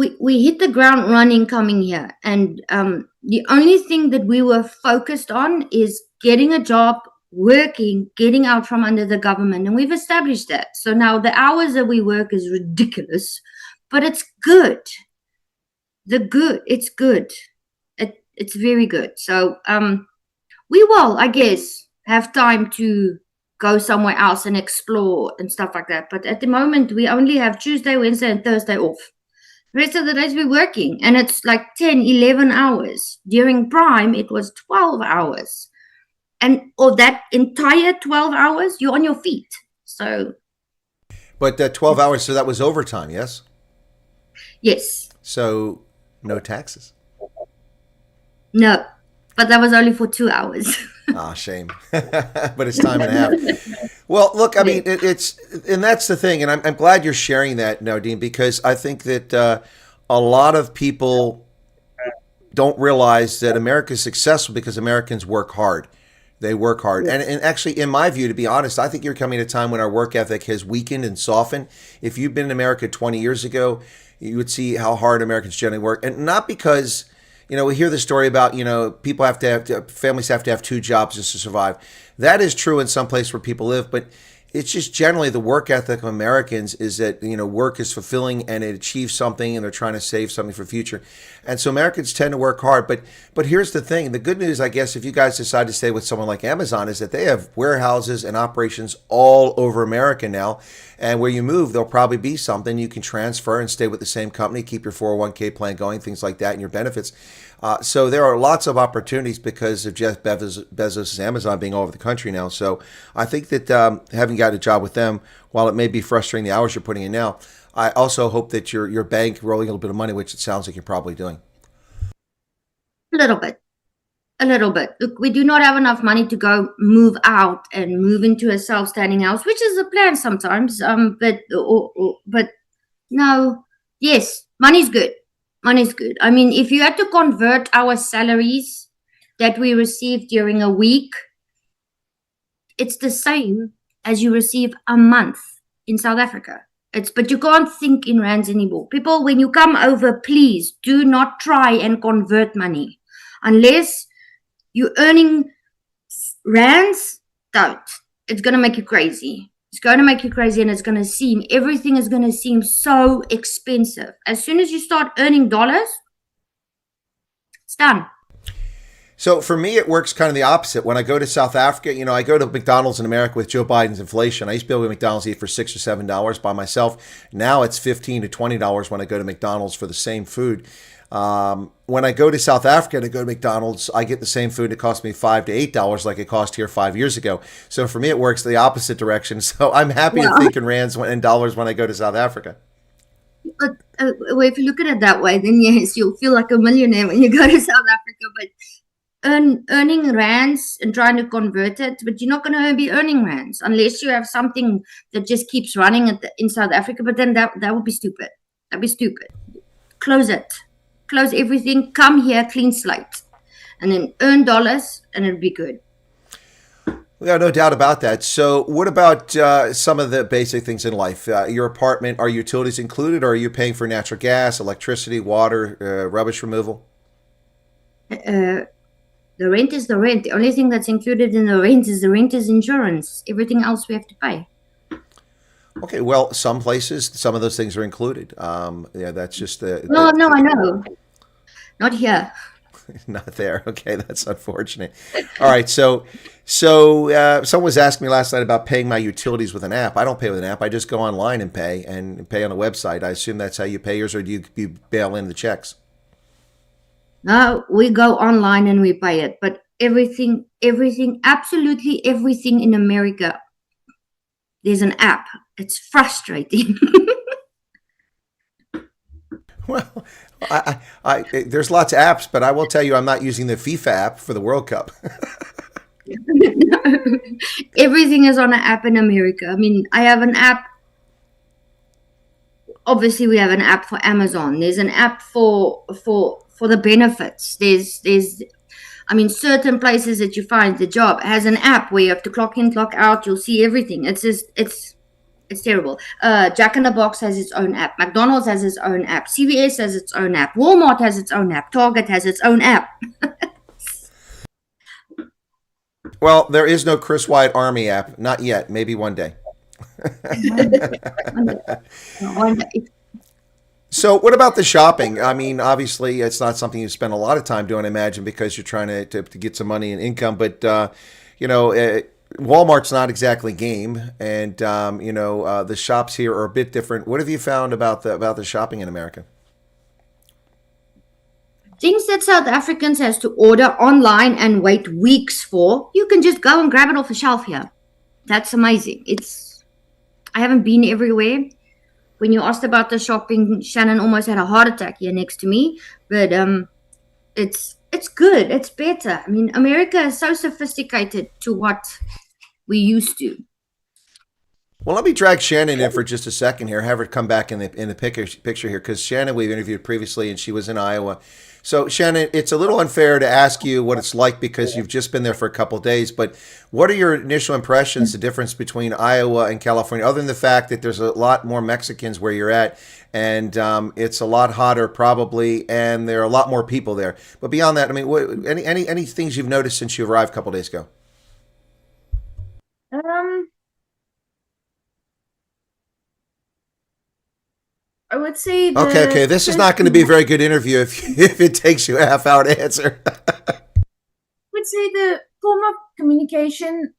S3: hit the ground running coming here. And the only thing that we were focused on is getting a job, working, getting out from under the government, and we've established that. So now the hours that we work is ridiculous, but it's good. It's good. It's very good. So we will, I guess, have time to go somewhere else and explore and stuff like that. But at the moment, we only have Tuesday, Wednesday, and Thursday off. The rest of the days we're working, and it's like 10, 11 hours. During Prime, it was 12 hours. And that entire 12 hours, you're on your feet. So,
S2: But 12 hours, so that was overtime, yes?
S3: Yes.
S2: So no taxes.
S3: No, but that was only for 2 hours.
S2: Ah, shame. But it's time and a half. Well, look, I mean, it's, and that's the thing, and I'm glad you're sharing that, Naudine, because I think that a lot of people don't realize that America is successful because Americans work hard. They work hard. And actually, in my view, to be honest, I think you're coming at a time when our work ethic has weakened and softened. If you've been in America 20 years ago, you would see how hard Americans generally work. And not because, we hear the story about, people families have to have 2 jobs just to survive. That is true in some places where people live, but it's just generally the work ethic of Americans is that, work is fulfilling and it achieves something and they're trying to save something for the future. And so Americans tend to work hard. But here's the thing. The good news, I guess, if you guys decide to stay with someone like Amazon is that they have warehouses and operations all over America now. And where you move, there'll probably be something you can transfer and stay with the same company, keep your 401k plan going, things like that, and your benefits. So there are lots of opportunities because of Jeff Bezos' Amazon being all over the country now. So I think that having got a job with them, while it may be frustrating the hours you're putting in now, I also hope that your bank rolling a little bit of money, which it sounds like you're probably doing.
S3: A little bit. Look, we do not have enough money to go move out and move into a self-standing house, which is a plan sometimes. But no, yes, money's good. Money's good. I mean, if you had to convert our salaries that we receive during a week, it's the same as you receive a month in South Africa. But you can't think in rands anymore. People, when you come over, please do not try and convert money. Unless you're earning rands, don't. It's going to make you crazy. It's going to make you crazy, and everything is going to seem so expensive. As soon as you start earning dollars, it's done.
S2: So for me, it works kind of the opposite. When I go to South Africa, I go to McDonald's in America with Joe Biden's inflation. I used to be able to go to McDonald's eat for $6 or $7 by myself. Now it's $15 to $20 when I go to McDonald's for the same food. When I go to South Africa to go to McDonald's, I get the same food. It costs me $5 to $8 like it cost here 5 years ago. So for me, it works the opposite direction. So I'm happy to think in rands and dollars when I go to South Africa.
S3: But if you look at it that way, then yes, you'll feel like a millionaire when you go to South Africa. But earning rands and trying to convert it, but you're not going to be earning rands unless you have something that just keeps running in South Africa. But then that would be stupid. That'd be stupid. Close it. Close everything. Come here, clean slate, and then earn dollars, and it'll be good.
S2: Yeah, no doubt about that. So what about some of the basic things in life? Your apartment, are utilities included, or are you paying for natural gas, electricity, water, rubbish removal?
S3: The rent is the rent. The only thing that's included in the rent is insurance. Everything else we have to pay.
S2: Okay, well, some places, some of those things are included. That's just
S3: No, I know. Not here.
S2: Not there. Okay, that's unfortunate. All right, so someone was asking me last night about paying my utilities with an app. I don't pay with an app. I just go online and pay on a website. I assume that's how you pay yours, or do you bail in the checks?
S3: No, we go online and we pay it. But everything, absolutely everything in America, there's an app. It's frustrating.
S2: Well, there's lots of apps, but I will tell you, I'm not using the FIFA app for the World Cup.
S3: No, everything is on an app in America. I mean, I have an app. Obviously, we have an app for Amazon. There's an app for the benefits. There's certain places that you find the job has an app where you have to clock in, clock out. You'll see everything. It's terrible. Jack in the Box has its own app. McDonald's has its own app. CVS has its own app. Walmart has its own app. Target has its own app.
S2: Well, there is no Chris Wyatt Army app. Not yet. Maybe one day.
S3: One day.
S2: So what about the shopping? I mean, obviously, it's not something you spend a lot of time doing, I imagine, because you're trying to get some money and income. But, Walmart's not exactly game. And, the shops here are a bit different. What have you found about the shopping in America?
S3: Things that South Africans has to order online and wait weeks for, you can just go and grab it off the shelf here. That's amazing. I haven't been everywhere. When you asked about the shopping, Shannon almost had a heart attack here next to me. But it's good. It's better. I mean, America is so sophisticated to what we used to.
S2: Well, let me drag Shannon in for just a second here. Have her come back in the picture here, because Shannon we've interviewed previously, and she was in Iowa. So, Shannon, it's a little unfair to ask you what it's like because you've just been there for a couple of days. But what are your initial impressions, the difference between Iowa and California, other than the fact that there's a lot more Mexicans where you're at, and it's a lot hotter probably, and there are a lot more people there. But beyond that, I mean, any things you've noticed since you arrived a couple of days ago?
S4: I would say
S2: Okay. This is not going to be a very good interview if it takes you a half hour to answer.
S4: I would say the form of communication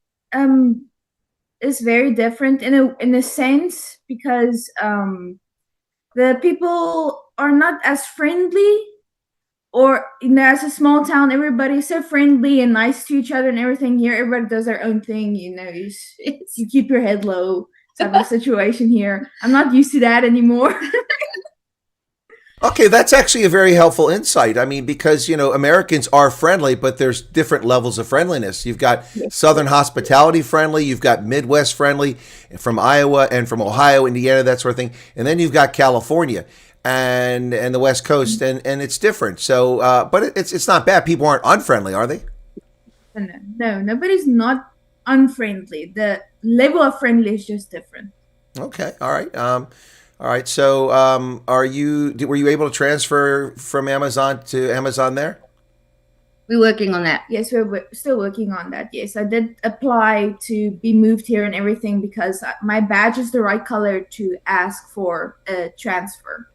S4: is very different in a sense, because the people are not as friendly, or as a small town, everybody's so friendly and nice to each other and everything. Here, everybody does their own thing. You keep your head low type of situation here. I'm not used to that anymore.
S2: Okay, that's actually a very helpful insight. I mean, because, Americans are friendly, but there's different levels of friendliness. You've got Southern hospitality friendly, you've got Midwest friendly from Iowa and from Ohio, Indiana, that sort of thing. And then you've got California and the West Coast, and it's different. So, but it's not bad. People aren't unfriendly, are they?
S4: No, nobody's not unfriendly. The level of friendly is just different.
S2: Okay, all right. All right. So, were you able to transfer from Amazon to Amazon there?
S3: We're working on that.
S4: Yes, we're still working on that. Yes, I did apply to be moved here and everything because my badge is the right color to ask for a transfer.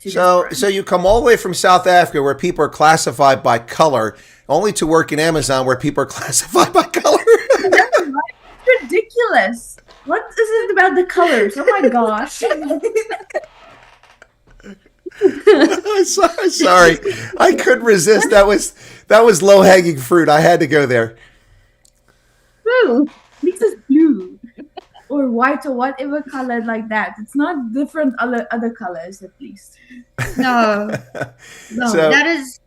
S2: So you come all the way from South Africa, where people are classified by color, only to work in Amazon, where people are classified by color.
S4: That's right. It's ridiculous. What is it about the colors? Oh my gosh.
S2: Sorry. I couldn't resist. That was low-hanging fruit. I had to go there.
S4: Blue. This is blue. Or white or whatever color like that. It's not different other colors, at least.
S3: No.
S2: So,
S3: that is...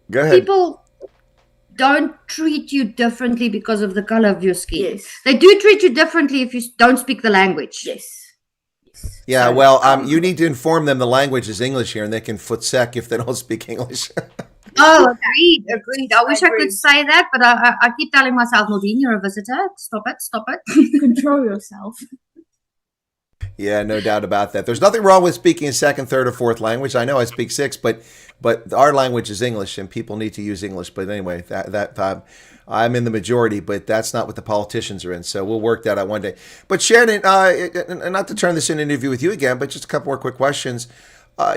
S2: Go ahead.
S3: People don't treat you differently because of the color of your skin.
S4: Yes.
S3: They do treat you differently if you don't speak the language.
S4: Yes.
S2: Yeah, well, you need to inform them the language is English here, and they can foot sec if they don't speak English.
S3: Oh, agreed. I wish I could say that, but I keep telling myself, Naudine, you're a visitor. Stop it.
S4: Control yourself.
S2: Yeah, no doubt about that. There's nothing wrong with speaking a second, third, or fourth language. I know I speak six, but our language is English, and people need to use English. But anyway, that I'm in the majority, but that's not what the politicians are in. So we'll work that out one day. But Shannon, not to turn this into an interview with you again, but just a couple more quick questions.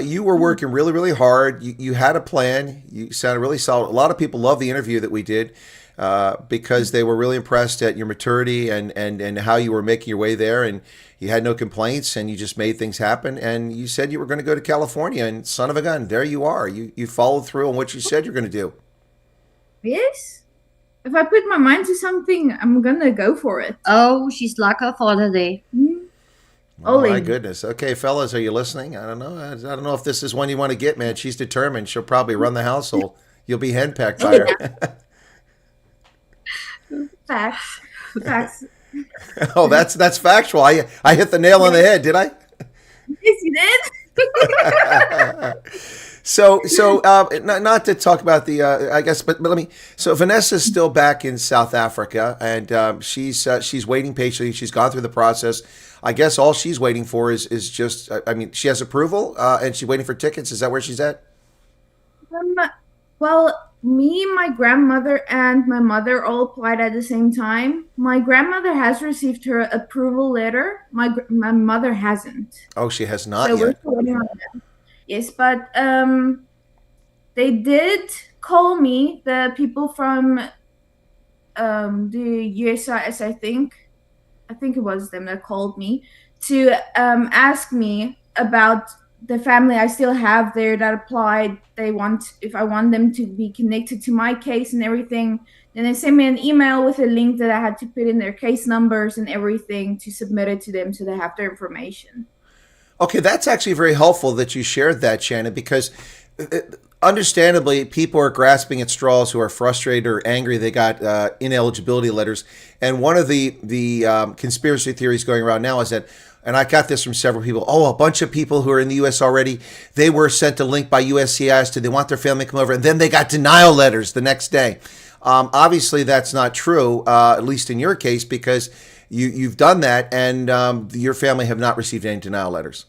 S2: You were working really, really hard. You had a plan. You sounded really solid. A lot of people love the interview that we did because they were really impressed at your maturity and how you were making your way there. And you had no complaints, and you just made things happen. And you said you were going to go to California, and son of a gun, there you are. You followed through on what you said you're going to do.
S4: Yes. If I put my mind to something, I'm going to go for it.
S3: Oh, she's like her father there.
S2: Oh my goodness. Okay, fellas, are you listening? I don't know. I don't know if this is one you want to get, man. She's determined. She'll probably run the household. You'll be henpecked by her.
S4: Facts.
S2: Oh, that's factual. I hit the nail on the head, did I?
S4: Yes, you did.
S2: So, not to talk about the, I guess, but let me. So Vanessa's still back in South Africa, and she's waiting patiently. She's gone through the process. I guess all she's waiting for is just, I mean, she has approval, and she's waiting for tickets. Is that where she's at?
S4: Well, me, my grandmother, and my mother all applied at the same time. My grandmother has received her approval letter. My mother hasn't.
S2: Oh, she has not
S4: so
S2: yet.
S4: We're still waiting on that. Yes, but they did call me, the people from the USIS, I think it was them that called me to ask me about the family I still have there that applied. They want if I want them to be connected to my case and everything Then they sent me an email with a link that I had to put in their case numbers and everything to submit it to them so they have their information.
S2: Okay, that's actually very helpful that you shared that, Shannon, because understandably, people are grasping at straws who are frustrated or angry. They got ineligibility letters. And one of the conspiracy theories going around now is that, and I got this from several people, a bunch of people who are in the U.S. already, they were sent a link by USCIS they want their family to come over, and then they got denial letters the next day. Obviously, that's not true, at least in your case, because you've done that, and your family have not received any denial letters.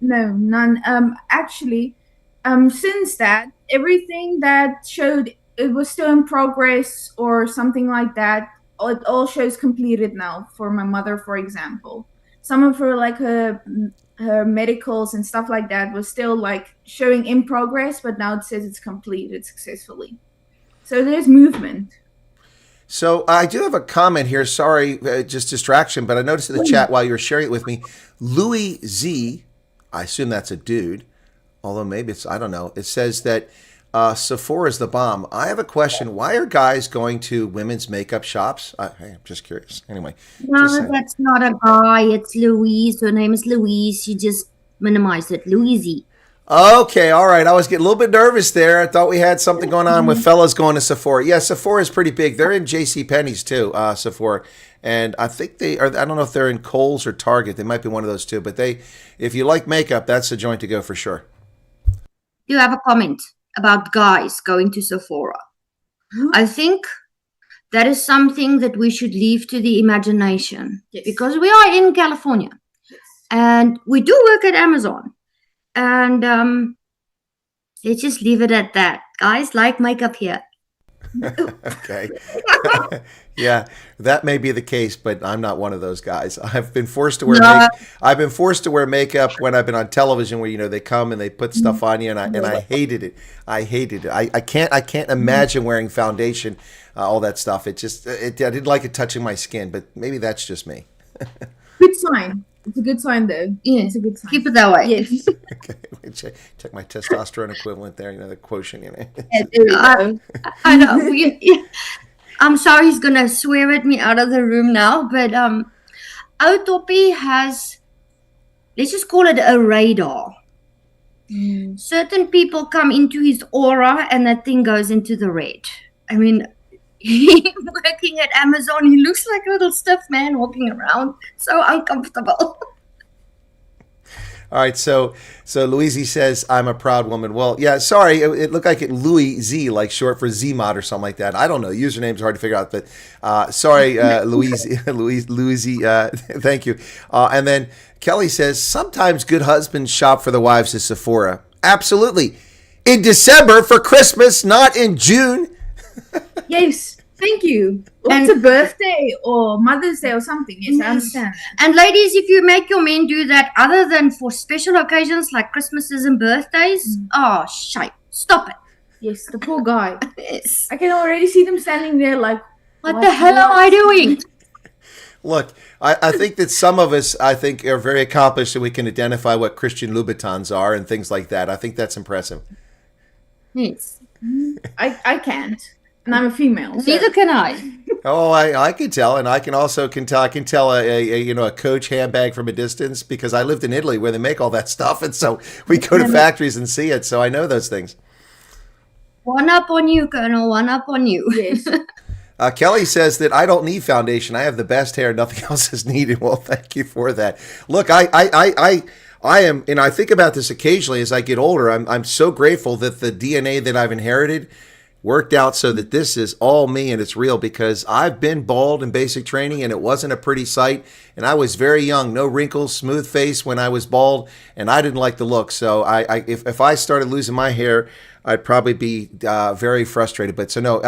S4: No, none. Actually, since that, everything that showed it was still in progress or something like that, it all shows completed now for my mother, for example. Some of her, like her medicals and stuff like that, was still like showing in progress, but now it says it's completed successfully. So there's movement.
S2: So I do have a comment here. Sorry, just distraction, but I noticed in the chat while you were sharing it with me, Louis Z, I assume that's a dude, although maybe it's, I don't know. It says that Sephora is the bomb. I have a question. Why are guys going to women's makeup shops? Hey, I'm just curious. Anyway.
S3: No, that's not a guy. It's Louise. Her name is Louise. She just minimized it. Louise.
S2: Okay, all right. I was getting a little bit nervous there. I thought we had something going on with fellas going to Sephora. Yeah, Sephora is pretty big. They're in JCPenney's too, Sephora. And I think they are, I don't know if they're in Kohl's or Target. They might be one of those two. But if you like makeup, that's the joint to go for sure.
S3: You have a comment about guys going to Sephora. I think that is something that we should leave to the imagination.
S4: Yes.
S3: Because we are in California.
S4: Yes.
S3: And we do work at Amazon. And let's just leave it at that. Guys like makeup here.
S2: Okay. Yeah, that may be the case, but I'm not one of those guys. I've been forced to wear I've been forced to wear makeup when I've been on television, where they come and they put stuff on you, and I hated it. I hated it. I can't imagine wearing foundation, all that stuff. I didn't like it touching my skin, but maybe that's just me.
S4: Good sign. It's a good sign, though.
S3: Yeah,
S4: it's a good sign.
S3: Keep it that way.
S4: Yes.
S2: Okay, check my testosterone equivalent there. The quotient.
S3: I know. I'm sorry he's gonna swear at me out of the room now, but Autopi has, let's just call it a radar. Certain people come into his aura, and that thing goes into the red. I mean, working at Amazon, he looks like a little stiff man walking around, so uncomfortable.
S2: All right, so Louise says, I'm a proud woman. Well, yeah, sorry, it looked like Louis Z, like short for Zmod or something like that. I don't know. Username's hard to figure out, but sorry, Louise, thank you. And then Kelly says, sometimes good husbands shop for the wives at Sephora. Absolutely. In December for Christmas, not in June.
S4: Yes, thank you. Or it's a birthday or Mother's Day or something. Yes, I understand.
S3: And ladies, if you make your men do that other than for special occasions like Christmases and birthdays, shite. Stop it.
S4: Yes, the poor guy.
S3: Yes.
S4: I can already see them standing there like,
S3: what the hell am I doing?
S2: Look, I think that some of us, are very accomplished and we can identify what Christian Louboutins are and things like that. I think that's impressive.
S3: Yes.
S4: I can't. And I'm a female. So.
S3: Neither can I.
S2: Oh, I can tell, and I can tell a Coach handbag from a distance because I lived in Italy where they make all that stuff, and so we go to factories and see it, so I know those things.
S3: One up on you, Colonel. One up on you.
S4: Yes.
S2: Kelly says that I don't need foundation. I have the best hair. Nothing else is needed. Well, thank you for that. Look, I am, and I think about this occasionally as I get older. I'm so grateful that the DNA that I've inherited worked out so that this is all me and it's real, because I've been bald in basic training and it wasn't a pretty sight, and I was very young, no wrinkles, smooth face when I was bald, and I didn't like the look. So if I started losing my hair, I'd probably be very frustrated. But so no,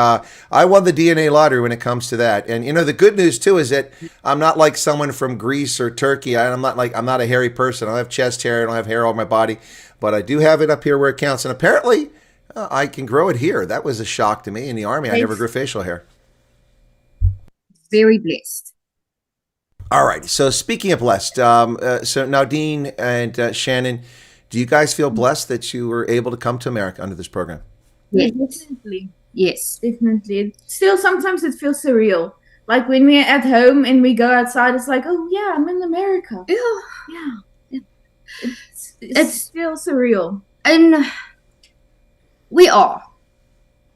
S2: I won the DNA lottery when it comes to that. And the good news too is that I'm not like someone from Greece or Turkey. I'm not a hairy person. I don't have chest hair. I don't have hair on my body, but I do have it up here where it counts. And apparently I can grow it here. That was a shock to me. In the Army, I never grew facial hair.
S3: Very blessed.
S2: All right. So speaking of blessed, so Naudine and Shannon, do you guys feel blessed that you were able to come to America under this program?
S3: Yes.
S4: Definitely.
S3: Yes.
S4: Definitely. Still, sometimes it feels surreal. Like when we're at home and we go outside, it's like, oh yeah, I'm in America.
S3: Yeah.
S4: Yeah. It's still surreal.
S3: And we are.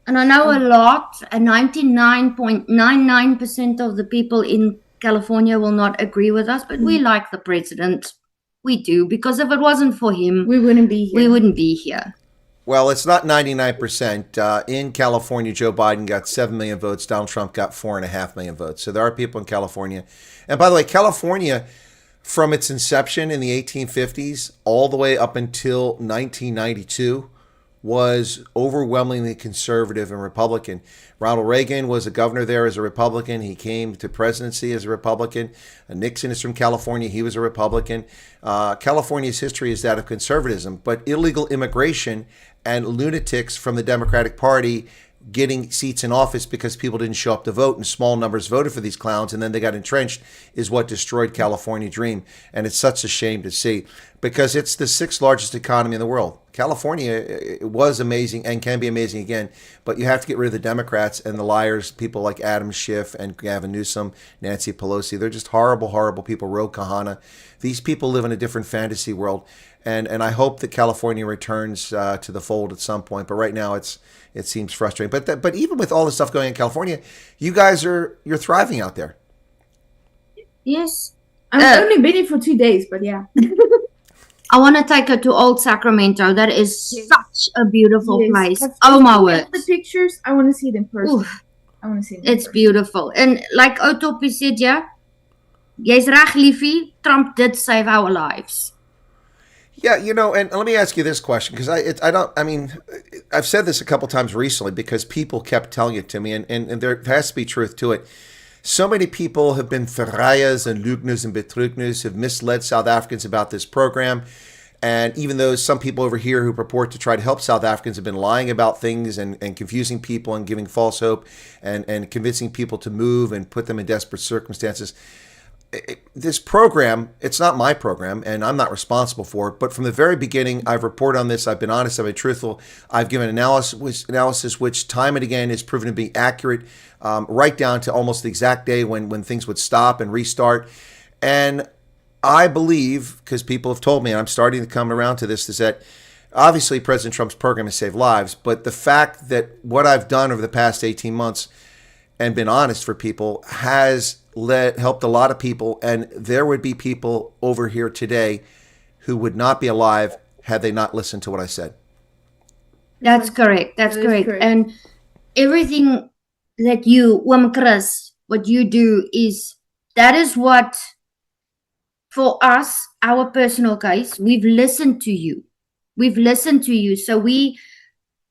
S3: And I know a lot, 99.99% of the people in California will not agree with us, but we like the president. We do, because if it wasn't for him,
S4: We wouldn't be here.
S3: we wouldn't be here.
S2: Well, it's not 99%. In California, Joe Biden got 7 million votes. Donald Trump got 4.5 million votes. So there are people in California. And by the way, California, from its inception in the 1850s all the way up until 1992, was overwhelmingly conservative and Republican. Ronald Reagan was a governor there as a Republican. He came to presidency as a Republican. Nixon is from California. He was a Republican. California's history is that of conservatism, but illegal immigration and lunatics from the Democratic Party getting seats in office because people didn't show up to vote and small numbers voted for these clowns and then they got entrenched is what destroyed California dream. And it's such a shame to see because it's the 6th largest economy in the world. California was amazing and can be amazing again, but you have to get rid of the Democrats and the liars, people like Adam Schiff and Gavin Newsom, Nancy Pelosi. They're just horrible, horrible people. Ro Kahana. These people live in a different fantasy world. And I hope that California returns to the fold at some point. But right now it seems frustrating. But even with all the stuff going on in California, you guys you're thriving out there.
S3: Yes.
S4: I've only been here for 2 days, but yeah.
S3: I want to take her to Old Sacramento. That is such a beautiful
S4: Yes.
S3: place.
S4: I've
S3: Oh my
S4: seen
S3: word.
S4: the pictures. I want to see it in person.
S3: Oof.
S4: I want to see it in
S3: It's
S4: person.
S3: beautiful. And like Otopie said, yeah, jy's reg, liefie. Trump did save our lives.
S2: Yeah, and let me ask you this question because I've said this a couple times recently because people kept telling it to me, and there has to be truth to it. So many people have been verraaien and leugners and betreugners, have misled South Africans about this program. And even though some people over here who purport to try to help South Africans have been lying about things and confusing people and giving false hope and convincing people to move and put them in desperate circumstances, this program, it's not my program and I'm not responsible for it, but from the very beginning, I've reported on this. I've been honest, I've been truthful. I've given analysis which time and again is proven to be accurate, right down to almost the exact day when things would stop and restart. And I believe, because people have told me, and I'm starting to come around to this, is that obviously President Trump's program has saved lives, but the fact that what I've done over the past 18 months and been honest for people has helped a lot of people, and there would be people over here today who would not be alive had they not listened to what I said.
S3: That's correct. That's
S4: That is
S3: correct.
S4: correct.
S3: And everything that you, Chris, what you do that is what, for us, our personal case, we've listened to you. We've listened to you. So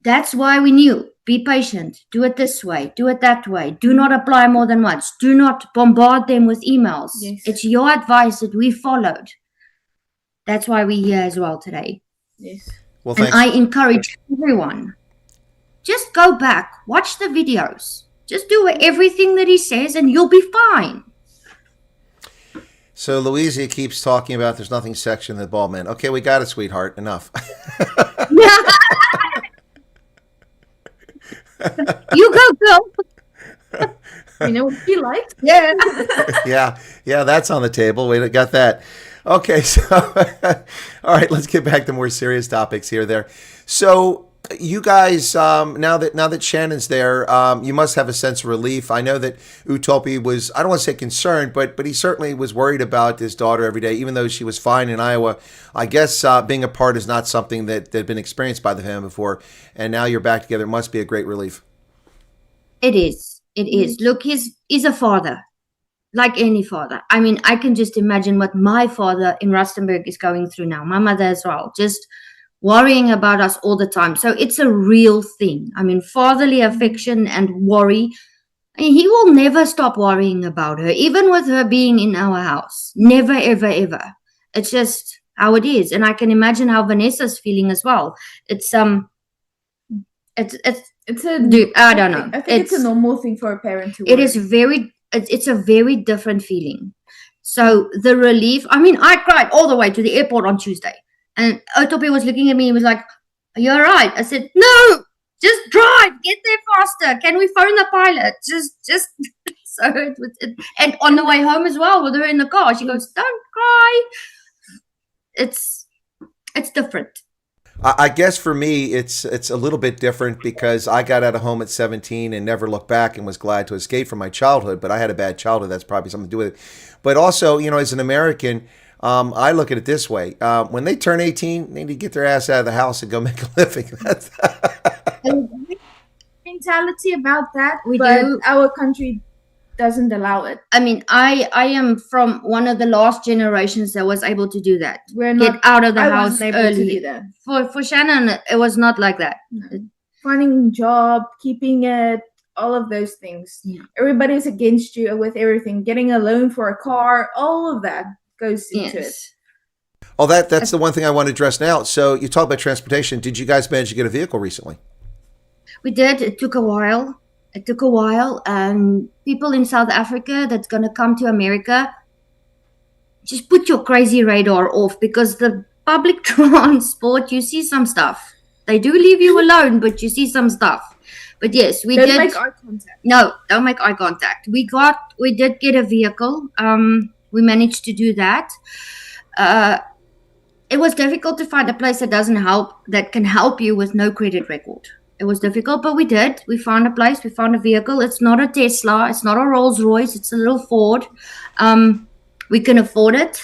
S3: that's why we knew. Be patient. Do it this way. Do it that way. Do not apply more than once. Do not bombard them with emails.
S4: Yes.
S3: It's your advice that we followed. That's why we're here as well today.
S4: Yes.
S2: Well,
S3: And
S2: thanks.
S3: I encourage everyone, just go back, watch the videos. Just do everything that he says and you'll be fine.
S2: So Louisa keeps talking about there's nothing sexy in the bald man. Okay, we got it, sweetheart. Enough.
S3: You go, girl.
S4: You know what he likes?
S3: Yeah.
S2: Yeah, that's on the table. We got that. Okay, so all right, let's get back to more serious topics here. So you guys, now that Shannon's there, you must have a sense of relief. I know that Utopie was, I don't want to say concerned, but he certainly was worried about his daughter every day, even though she was fine in Iowa. I guess being apart is not something that had been experienced by the family before, and now you're back together. It must be a great relief.
S3: It is. It is. Look, he's a father, like any father. I mean, I can just imagine what my father in Rustenburg is going through now. My mother as well, just worrying about us all the time. So it's a real thing. I mean, fatherly affection and worry. I mean, he will never stop worrying about her, even with her being in our house. Never, ever, ever. It's just how it is. And I can imagine how Vanessa's feeling as well. It's I don't know.
S4: I think it's a normal thing for a parent to worry.
S3: It is it's a very different feeling. So the relief, I mean, I cried all the way to the airport on Tuesday. And Otopie was looking at me and was like, "Are you all right?" I said, "No, just drive, get there faster. Can we phone the pilot? Just so and on the way home as well with her in the car, she goes, don't cry. It's different.
S2: I guess for me, it's a little bit different because I got out of home at 17 and never looked back and was glad to escape from my childhood. But I had a bad childhood. That's probably something to do with it. But also, as an American, I look at it this way. When they turn 18, they need to get their ass out of the house and go make a living.
S4: Mentality about that,
S3: We
S4: but
S3: do.
S4: our country doesn't allow it.
S3: I mean, I am from one of the last generations that was able to do that.
S4: We're
S3: Get
S4: not
S3: out of the
S4: I
S3: house
S4: wasn't able to
S3: early.
S4: do that.
S3: For Shannon, it was not like that.
S4: Finding a job, keeping it, all of those things.
S3: Yeah.
S4: Everybody's against you with everything. Getting a loan for a car, all of that goes into it.
S3: Yes.
S2: Oh, that's the one thing I want to address now. So you talk about transportation. Did you guys manage to get a vehicle recently?
S3: We did. It took a while. People in South Africa that's going to come to America, just put your crazy radar off, because the public transport, you see some stuff. They do leave you alone, but you see some stuff. But yes, we
S4: Don't
S3: did.
S4: make eye contact.
S3: No, don't make eye contact. We did get a vehicle. We managed to do that. It was difficult to find a place that can help you with no credit record. It was difficult, but we did. We found a place. We found a vehicle. It's not a Tesla. It's not a Rolls Royce. It's a little Ford. We can afford it,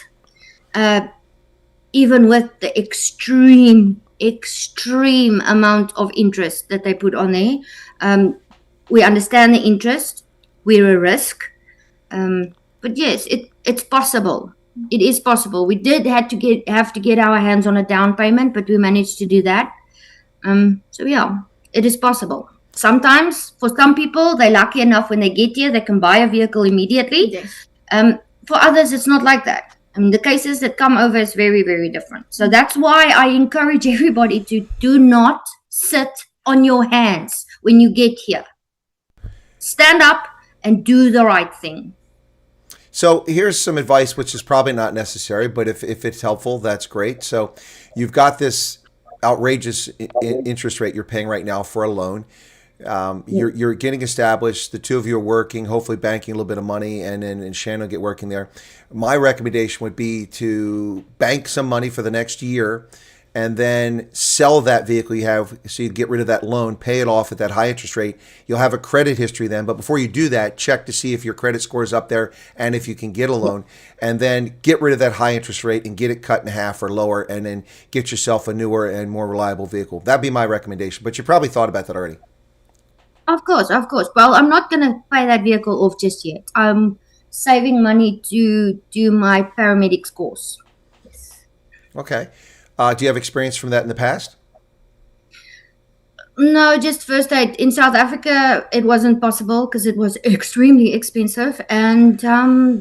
S3: even with the extreme amount of interest that they put on there. We understand the interest. We're a risk, but yes, it's possible. It is possible. We did have to get our hands on a down payment, but we managed to do that. So yeah, it is possible. Sometimes, for some people, they're lucky enough when they get here, they can buy a vehicle immediately.
S4: Yes.
S3: For others, it's not like that. I mean, the cases that come over is very, very different. So that's why I encourage everybody to do not sit on your hands when you get here. Stand up and do the right thing.
S2: So here's some advice, which is probably not necessary, but if it's helpful, that's great. So you've got this outrageous interest rate you're paying right now for a loan. You're getting established. The two of you are working, hopefully banking a little bit of money, and Shannon will get working there. My recommendation would be to bank some money for the next year and then sell that vehicle you have, so you get rid of that loan, pay it off at that high interest rate. You'll have a credit history then, but before you do that, check to see if your credit score is up there and if you can get a loan, and then get rid of that high interest rate and get it cut in half or lower, and then get yourself a newer and more reliable vehicle. That'd be my recommendation, but you probably thought about that already.
S3: Of course. Well, I'm not going to pay that vehicle off just yet. I'm saving money to do my paramedics course.
S2: Okay. Do you have experience from that in the past?
S3: No, just first aid. In South Africa, it wasn't possible because it was extremely expensive, and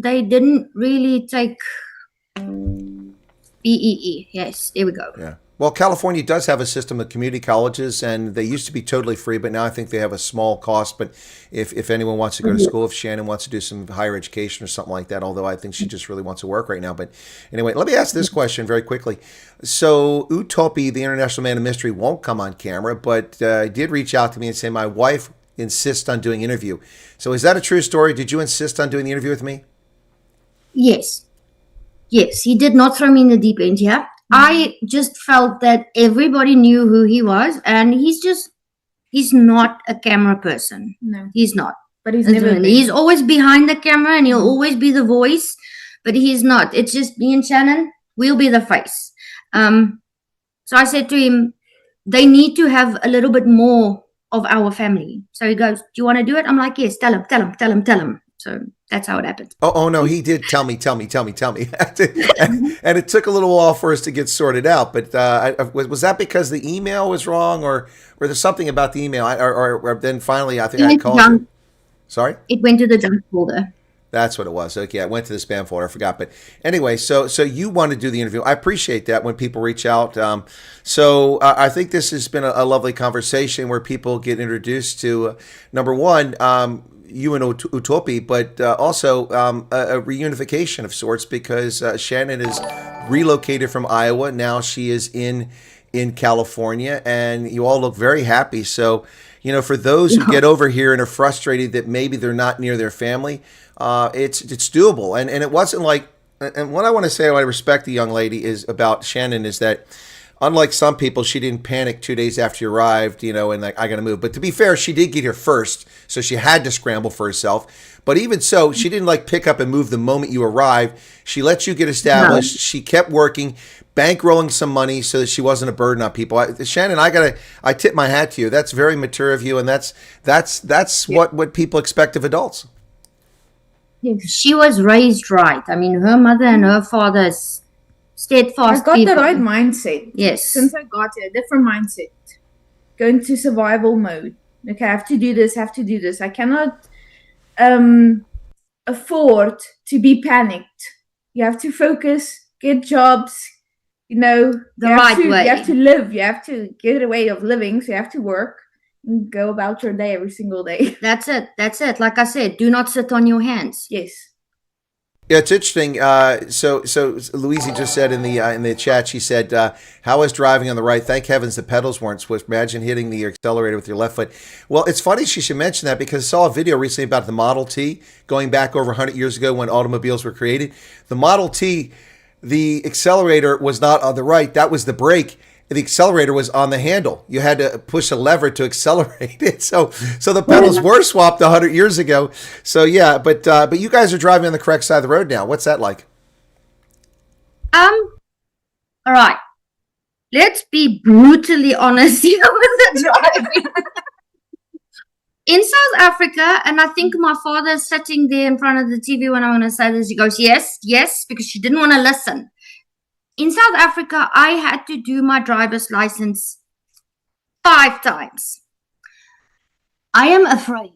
S3: they didn't really take BEE. Yes, there we go.
S2: Yeah. Well, California does have a system of community colleges, and they used to be totally free, but now I think they have a small cost. But if anyone wants to go to school, if Shannon wants to do some higher education or something like that, although I think she just really wants to work right now. But anyway, let me ask this question very quickly. So Utopi, the International Man of Mystery, won't come on camera, but did reach out to me and say, my wife insists on doing an interview. So is that a true story? Did you insist on doing the interview with me?
S3: Yes, he did not throw me in the deep end, yeah. I just felt that everybody knew who he was, and he's not a camera person.
S4: No,
S3: He's not.
S4: but he's never been.
S3: He's always behind the camera, and he'll always be the voice, but he's not. It's just me and Shannon. We'll be the face. So I said to him, they need to have a little bit more of our family. So he goes, do you want to do it? I'm like, yes, tell him. So that's how it happened.
S2: Oh no, he did tell me. and it took a little while for us to get sorted out. But was that because the email was wrong, or there's something about the email? Or then finally, I think I called you. Sorry? It
S3: went to the junk folder.
S2: That's what it was. Okay, I went to the spam folder. I forgot. But anyway, so you want to do the interview. I appreciate that when people reach out. So I think this has been a lovely conversation where people get introduced to, number one, you and Utopi, but also a reunification of sorts, because Shannon is relocated from Iowa. Now she is in in California, and you all look very happy. So, you know, for those who get over here and are frustrated that maybe they're not near their family, it's doable. And it wasn't like, and what I want to say, what I respect the young lady is about Shannon is that, unlike some people, she didn't panic 2 days after you arrived, you know, and like, I got to move. But to be fair, she did get here first, so she had to scramble for herself. But even so, she didn't like pick up and move the moment you arrived. She let you get established. No. She kept working, bankrolling some money so that she wasn't a burden on people. Shannon, I tip my hat to you. That's very mature of you, and that's what people expect of adults.
S3: She was raised right. I mean, her mother and her father's steadfast.
S4: I got
S3: people.
S4: the right mindset.
S3: Yes.
S4: Since I got here, different mindset. Go into survival mode. Okay, I have to do this, I cannot afford to be panicked. You have to focus, get jobs, you know,
S3: the right way.
S4: You have to live. You have to get a way of living. So you have to work and go about your day every single day.
S3: That's it. Like I said, do not sit on your hands.
S4: Yes.
S2: Yeah, it's interesting. So Louise just said in the chat, she said, "How was driving on the right? Thank heavens the pedals weren't switched. Imagine hitting the accelerator with your left foot." Well, it's funny she should mention that because I saw a video recently about the Model T going back over 100 years ago when automobiles were created. The Model T, the accelerator was not on the right. That was the brake. The accelerator was on the handle. You had to push a lever to accelerate it. So the pedals were swapped 100 years ago. So yeah, but you guys are driving on the correct side of the road now. What's that like?
S3: All right. Let's be brutally honest here with the driving. In South Africa, and I think my father's sitting there in front of the TV when I'm going to say this, he goes, yes, because she didn't want to listen. In South Africa, I had to do my driver's license 5 times. I am afraid.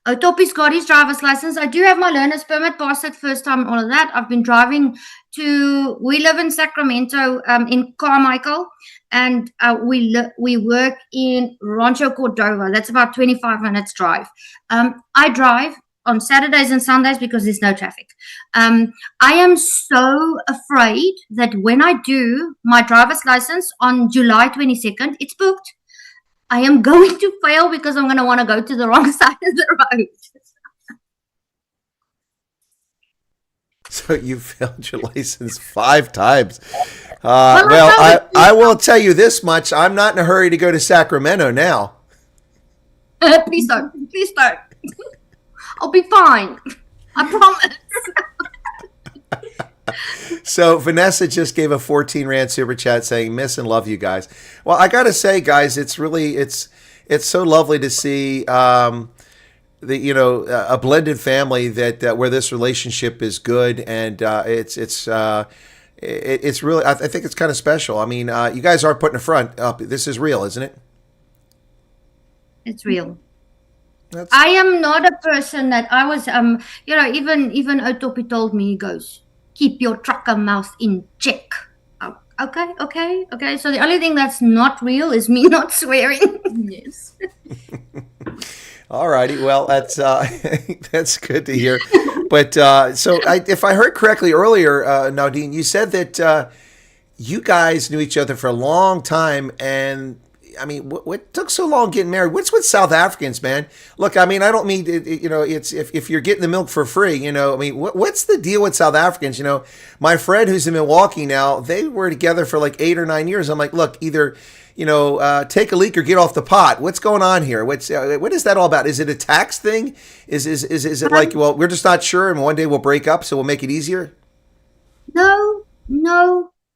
S3: Toppie's got his driver's license. I do have my learner's permit, passed it first time, all of that. I've been driving we live in Sacramento, in Carmichael, and we work in Rancho Cordova. That's about 25 minutes drive. I drive on Saturdays and Sundays because there's no traffic. I am so afraid that when I do my driver's license on July 22nd, it's booked. I am going to fail because I'm going to want to go to the wrong side of the road.
S2: So you failed your license 5 times. I will tell you this much. I'm not in a hurry to go to Sacramento now.
S3: Please don't. I'll be fine. I promise.
S2: So Vanessa just gave a 14 Rand super chat saying, "Miss and love you guys." Well, I got to say, guys, it's so lovely to see a blended family that where this relationship is good, and it's really, I think it's kind of special. I mean, you guys aren't putting a front up. This is real, isn't it?
S3: It's real. I am not a person that I was, even Otopi told me, he goes, "Keep your trucker mouth in check." Okay. So the only thing that's not real is me not swearing.
S4: Yes.
S2: All righty. Well, that's that's good to hear. But if I heard correctly earlier, Naudine, you said that you guys knew each other for a long time, and I mean, what took so long getting married? What's with South Africans, man? Look, I mean, I don't mean it's if you're getting the milk for free, I mean, what's the deal with South Africans? My friend who's in Milwaukee now, they were together for like 8 or 9 years. I'm like, look, either take a leak or get off the pot. What's going on here? What is that all about? Is it a tax thing? Is it like, well, we're just not sure, and one day we'll break up, so we'll make it easier?
S3: No,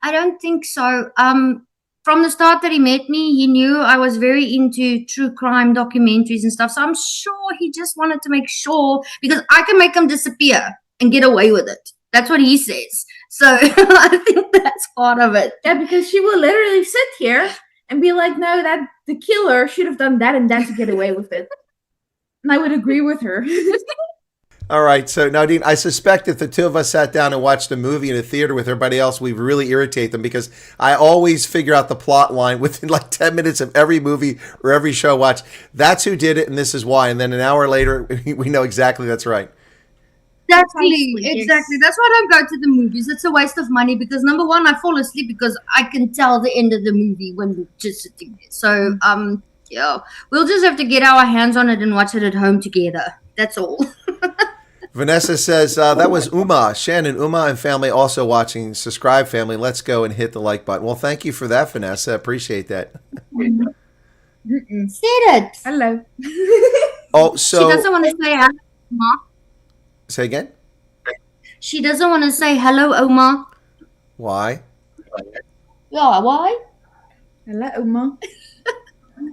S3: I don't think so. From the start that he met me, he knew I was very into true crime documentaries and stuff. So I'm sure he just wanted to make sure, because I can make him disappear and get away with it. That's what he says. So I think that's part of it.
S4: Yeah, because she will literally sit here and be like, "No, that the killer should have done that and that to get away with it." And I would agree with her.
S2: All right, so Naudine, I suspect if the two of us sat down and watched a movie in a theater with everybody else, we'd really irritate them, because I always figure out the plot line within like 10 minutes of every movie or every show I watch. That's who did it, and this is why. And then an hour later, we know exactly that's right.
S3: Exactly,
S4: Yes.
S3: exactly. That's why I don't go to the movies. It's a waste of money because number one, I fall asleep because I can tell the end of the movie when we're just sitting there. So, yeah, we'll just have to get our hands on it and watch it at home together. That's all.
S2: Vanessa says, that was Uma. Shannon, Uma and family also watching. Subscribe, family. Let's go and hit the like button. Well, thank you for that, Vanessa. Appreciate that.
S3: Said it.
S4: Hello.
S2: Oh,
S3: She doesn't
S2: so
S3: want to say hello, Oma.
S2: say again?
S3: She doesn't want to say hello, Oma.
S2: Why?
S3: Yeah, why?
S4: Hello, Uma.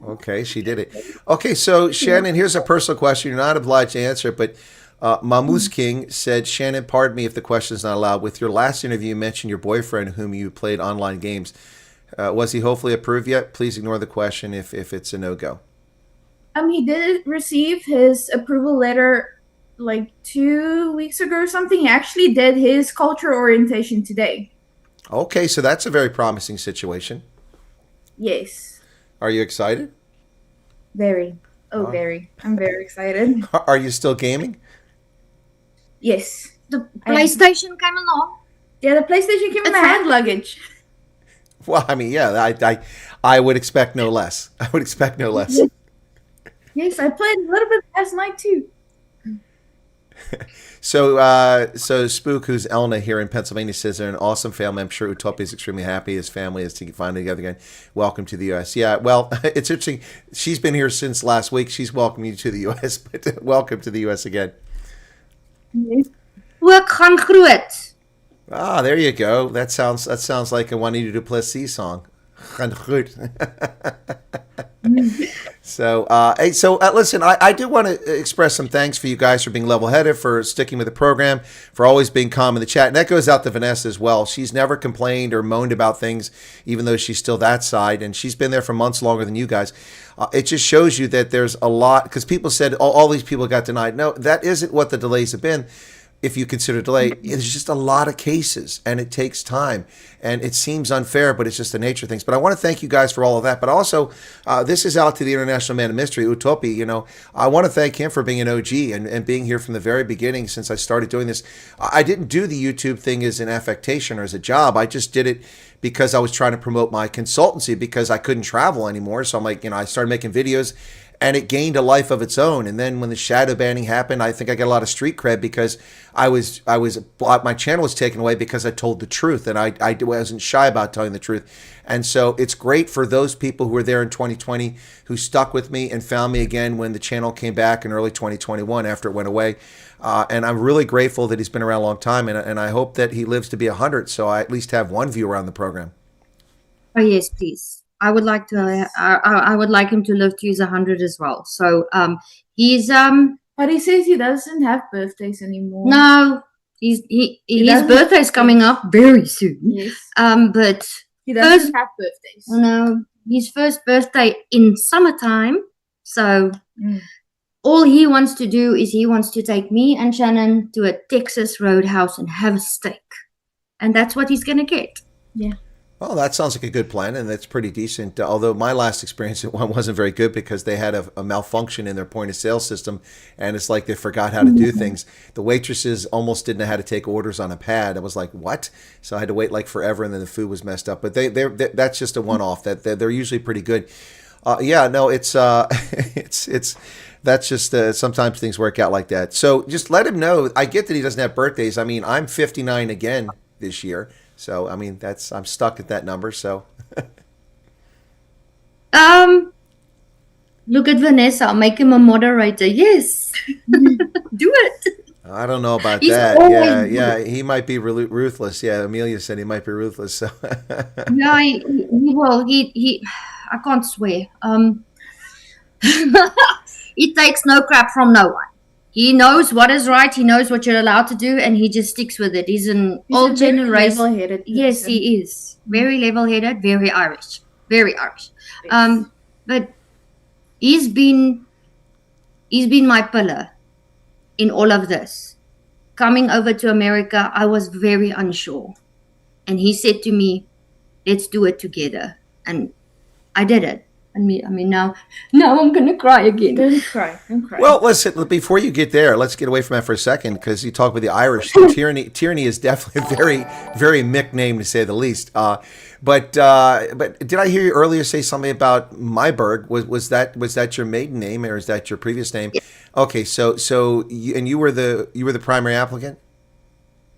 S2: Okay, she did it. Okay, so Shannon, here's a personal question. You're not obliged to answer it, but Mamoose King said, Shannon, pardon me if the question is not allowed. With your last interview, you mentioned your boyfriend whom you played online games. Was he hopefully approved yet? Please ignore the question if it's a no-go.
S4: He did receive his approval letter like 2 weeks ago or something. He actually did his culture orientation today.
S2: Okay, so that's a very promising situation.
S4: Yes.
S2: Are you excited?
S4: Very. Oh, very. I'm very excited.
S2: Are you still gaming?
S4: Yes.
S3: The
S4: I am.
S3: PlayStation came along.
S4: Yeah, the PlayStation came in my hand luggage.
S2: Well, I mean, yeah, I would expect no less. I would expect no less.
S4: Yes, I played a little bit last night too.
S2: So Spook, who's Elna here in Pennsylvania, says they're an awesome family. I'm sure Utopia is extremely happy. His family is finally together again. Welcome to the U.S. Yeah, well, it's interesting. She's been here since last week. She's welcoming you to the U.S., but welcome to the U.S. again.
S3: Ook gaan groot.
S2: Ah, there you go. That sounds like a Juanita Duplessis song. Gaan goed. So, listen, I do want to express some thanks for you guys for being level-headed, for sticking with the program, for always being calm in the chat. And that goes out to Vanessa as well. She's never complained or moaned about things, even though she's still that side. And she's been there for months longer than you guys. It just shows you that there's a lot, because people said all these people got denied. No, that isn't what the delays have been. If you consider delay, there's just a lot of cases and it takes time and it seems unfair, but it's just the nature of things. But I want to thank you guys for all of that. But also, this is out to the International Man of Mystery, Utopia. You know, I want to thank him for being an OG and being here from the very beginning since I started doing this. I didn't do the YouTube thing as an affectation or as a job. I just did it because I was trying to promote my consultancy because I couldn't travel anymore. So I'm like, I started making videos. And it gained a life of its own. And then when the shadow banning happened, I think I got a lot of street cred because my channel was taken away because I told the truth and I wasn't shy about telling the truth. And so it's great for those people who were there in 2020 who stuck with me and found me again when the channel came back in early 2021 after it went away. And I'm really grateful that he's been around a long time. And I hope that he lives to be 100 so I at least have one viewer on the program.
S3: Oh, yes, please. I would like to. I would like him to live to his 100 as well. So he's
S4: But he says he doesn't have birthdays anymore.
S3: no, his birthday's coming up very soon.
S4: Yes.
S3: But
S4: He doesn't have birthdays.
S3: no, his first birthday in summertime. So all he wants to do is he wants to take me and Shannon to a Texas roadhouse and have a steak, and that's what he's gonna get.
S4: Yeah.
S2: Well, that sounds like a good plan, and that's pretty decent. Although my last experience at one wasn't very good because they had a malfunction in their point-of-sale system, and it's like they forgot how to do things. The waitresses almost didn't know how to take orders on a pad. I was like, what? So I had to wait like forever, and then the food was messed up. But that's just a one-off. They're usually pretty good. It's that's just sometimes things work out like that. So just let him know. I get that he doesn't have birthdays. I mean, I'm 59 again this year. So, I mean, I'm stuck at that number, so.
S3: Look at Vanessa, make him a moderator. Yes, do it.
S2: I don't know about
S3: He's
S2: that.
S3: always
S2: Yeah, he might be ruthless. Yeah, Amelia said he might be ruthless. So.
S3: No, he will. He. I can't swear. He takes no crap from no one. He knows what is right. He knows what you're allowed to do, and he just sticks with it. He's an old generation.
S4: Level-headed
S3: Yes,
S4: person.
S3: he is very level-headed, very Irish, very Irish.
S4: Yes.
S3: But he's been my pillar in all of this. Coming over to America, I was very unsure, and he said to me, "Let's do it together," and I did it. now I'm gonna cry again.
S4: Don't cry. Don't cry.
S2: Well, listen, before you get there, let's get away from that for a second, because you talk with the Irish. Tiearney is definitely a very, very Mick name, to say the least. But did I hear you earlier say something about Myberg? Was that your maiden name, or is that your previous name?
S3: Yes.
S2: Okay, so you were the primary applicant?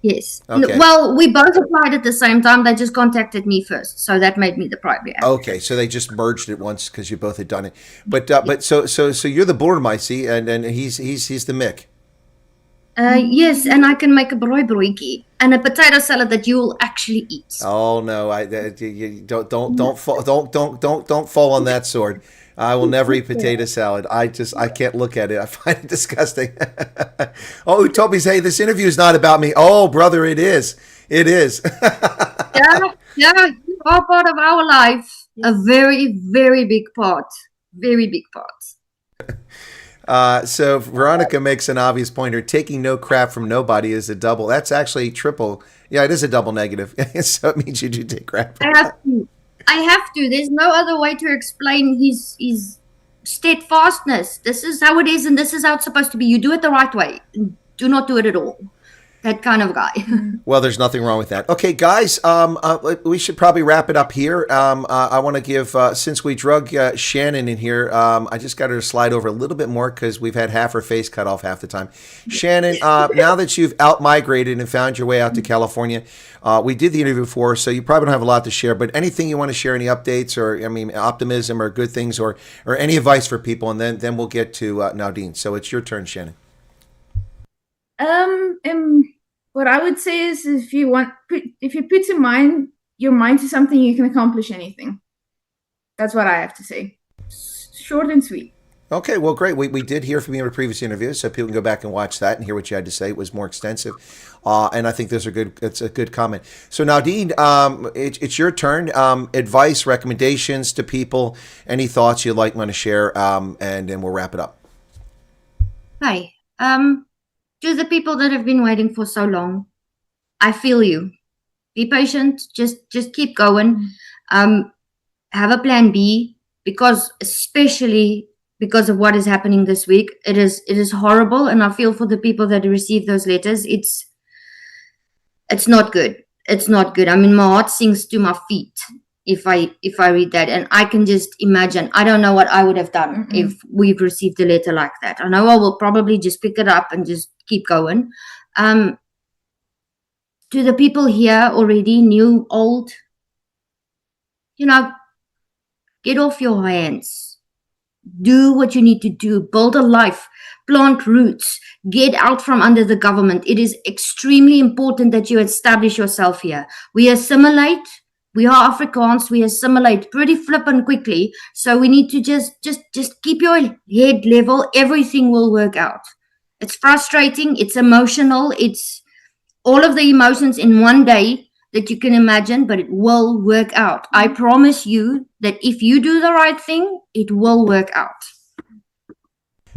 S3: Yes.
S2: Okay.
S3: Well, we both applied at the same time. They just contacted me first, so that made me the primary applicant.
S2: Okay, so they just merged it once because you both had done it. But so you're the Boermeisie, and he's the Mick.
S3: Yes, and I can make a broodjie and a potato salad that you will actually eat.
S2: Oh no! You don't fall on that sword. I will never eat potato salad. I can't look at it. I find it disgusting. Oh, Toby's, hey, this interview is not about me. Oh, brother, it is. It is.
S3: Yeah, you are part of our life. A very, very big part. Very big part.
S2: So Veronica makes an obvious point here. Taking no crap from nobody is a double. That's actually triple. Yeah, it is a double negative. So it means you do take crap.
S3: I have to. There's no other way to explain his steadfastness. This is how it is, and this is how it's supposed to be. You do it the right way. Do not do it at all. That kind of guy.
S2: Well, there's nothing wrong with that. Okay, guys, we should probably wrap it up here. I want to give, since we drug Shannon in here, I just got her to slide over a little bit more because we've had half her face cut off half the time. Shannon, now that you've out-migrated and found your way out to California, we did the interview before, so you probably don't have a lot to share, but anything you want to share, any updates or, optimism or good things or any advice for people, and then we'll get to Naudine. So it's your turn, Shannon.
S4: What I would say is, if you put your mind to something, you can accomplish anything. That's what I have to say. Short and sweet.
S2: Okay, well, great. We did hear from you in a previous interview, so people can go back and watch that and hear what you had to say. It was more extensive, and I think it's a good comment. So Naudine, it's your turn. Advice, recommendations to people, any thoughts you'd want to share, and then we'll wrap it up.
S3: Hi. To the people that have been waiting for so long, I feel you. Be patient. Just keep going. Have a plan B, especially because of what is happening this week. It is horrible, and I feel for the people that receive those letters. It's not good. It's not good. I mean, my heart sinks to my feet if I read that, and I can just imagine. I don't know what I would have done if we've received a letter like that. I know I will probably just pick it up and just keep going. To the people here already, new, old, get off your hands. Do what you need to do. Build a life. Plant roots. Get out from under the government. It is extremely important that you establish yourself here. We assimilate. We are Afrikaans. We assimilate pretty flippant quickly. So we need to just keep your head level. Everything will work out. It's frustrating. It's emotional. It's all of the emotions in one day that you can imagine, but it will work out. I promise you that if you do the right thing, it will work out.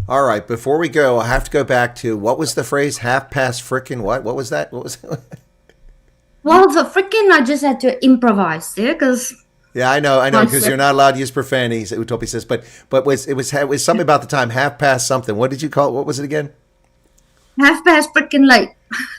S2: All right. Before we go, I have to go back to, what was the phrase? Half past frickin' what? What was that? What was it?
S3: Well, the frickin' I just had to improvise there because.
S2: Yeah, I know, because you're not allowed to use profanity, Utopi says. But it was something about the time, half past something. What did you call it? What was it again?
S3: Half past frickin' late.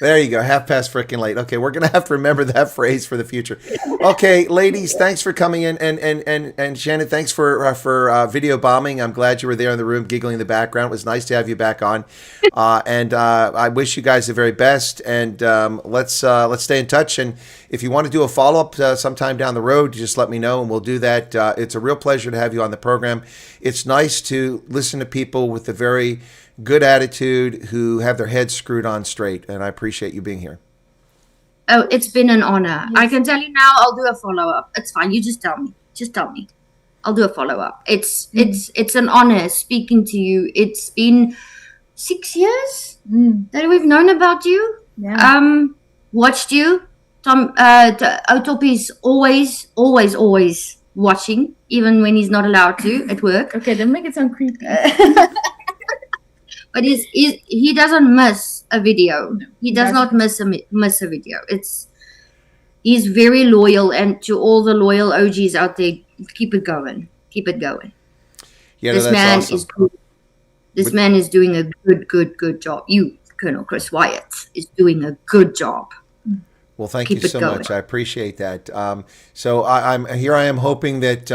S2: There you go. Half past frickin' late. Okay, we're gonna have to remember that phrase for the future. Okay, ladies, thanks for coming in, and Shannon, thanks for video bombing. I'm glad you were there in the room, giggling in the background. It was nice to have you back on, and I wish you guys the very best. And let's stay in touch. And if you want to do a follow up sometime down the road, just let me know, and we'll do that. It's a real pleasure to have you on the program. It's nice to listen to people with a very good attitude who have their heads screwed on straight, and I appreciate you being here.
S3: Oh, it's been an honor. Yes. I can tell you now, I'll do a follow-up. It's fine. You just tell me. Just tell me. I'll do a follow-up. It's an honor speaking to you. It's been 6 years that we've known about you. Yeah. Watched you. Utopi's always watching, even when he's not allowed to at work.
S4: Okay, don't make it sound creepy.
S3: But he doesn't miss a video. No, he does not miss a video. He's very loyal, and to all the loyal OGs out there, keep it going. Keep it going.
S2: Yeah, no,
S3: This
S2: that's
S3: man
S2: awesome.
S3: is good. This man is doing a good job. You, Colonel Chris Wyatt, is doing a good job.
S2: Well, thank
S3: Keep
S2: you
S3: it
S2: so
S3: going.
S2: much. I appreciate that. So I'm here. I am hoping that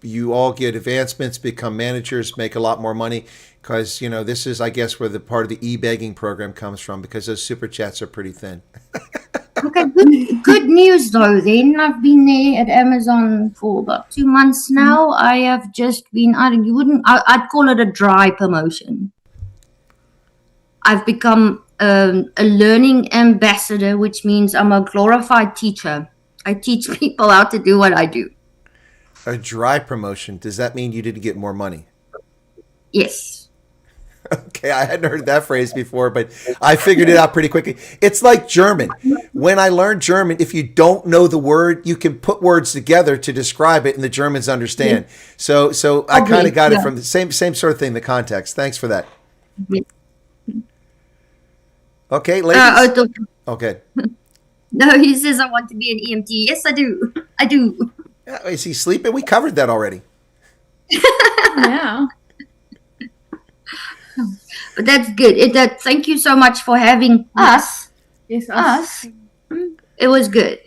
S2: you all get advancements, become managers, make a lot more money, because this is, I guess, where the part of the e-begging program comes from, because those super chats are pretty thin.
S3: Okay, good news though. Then I've been there at Amazon for about 2 months now. I have just been. I'd call it a dry promotion. I've become a learning ambassador, which means I'm a glorified teacher. I teach people how to do what I do.
S2: A dry promotion. Does that mean you didn't get more money?
S3: Yes.
S2: Okay, I hadn't heard that phrase before, but I figured it out pretty quickly. It's like German. When I learned German, if you don't know the word, you can put words together to describe it, and the Germans understand. So I kind of got it from the same sort of thing, the context. Thanks for that. Okay, ladies. Okay.
S3: No, he says I want to be an EMT. Yes, I do. I do.
S2: Is he sleeping? We covered that already.
S4: Yeah.
S3: But that's good. Thank you so much for having us.
S4: Yes,
S3: Us. It was good.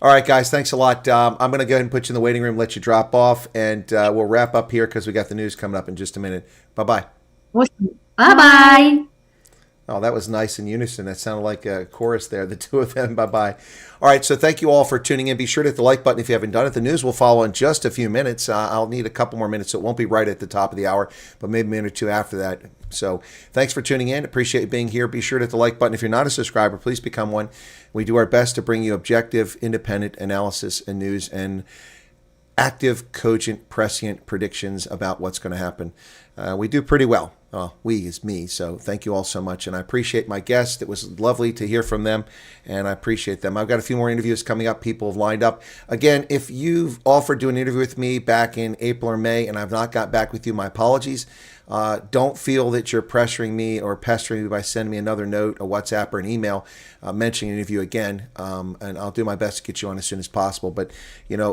S2: All right, guys, thanks a lot. I'm going to go ahead and put you in the waiting room, let you drop off, and we'll wrap up here because we got the news coming up in just a minute. Bye-bye.
S3: Bye-bye.
S2: Oh, that was nice in unison. That sounded like a chorus there, the two of them. Bye-bye. All right, so thank you all for tuning in. Be sure to hit the like button if you haven't done it. The news will follow in just a few minutes. I'll need a couple more minutes, so it won't be right at the top of the hour, but maybe a minute or two after that. So thanks for tuning in. Appreciate you being here. Be sure to hit the like button. If you're not a subscriber, please become one. We do our best to bring you objective, independent analysis and news and active, cogent, prescient predictions about what's going to happen. We do pretty well. We is me. So thank you all so much. And I appreciate my guests. It was lovely to hear from them, and I appreciate them. I've got a few more interviews coming up. People have lined up. Again, if you've offered to do an interview with me back in April or May and I've not got back with you, my apologies. Don't feel that you're pressuring me or pestering me by sending me another note, a WhatsApp, or an email mentioning an interview again. And I'll do my best to get you on as soon as possible. But,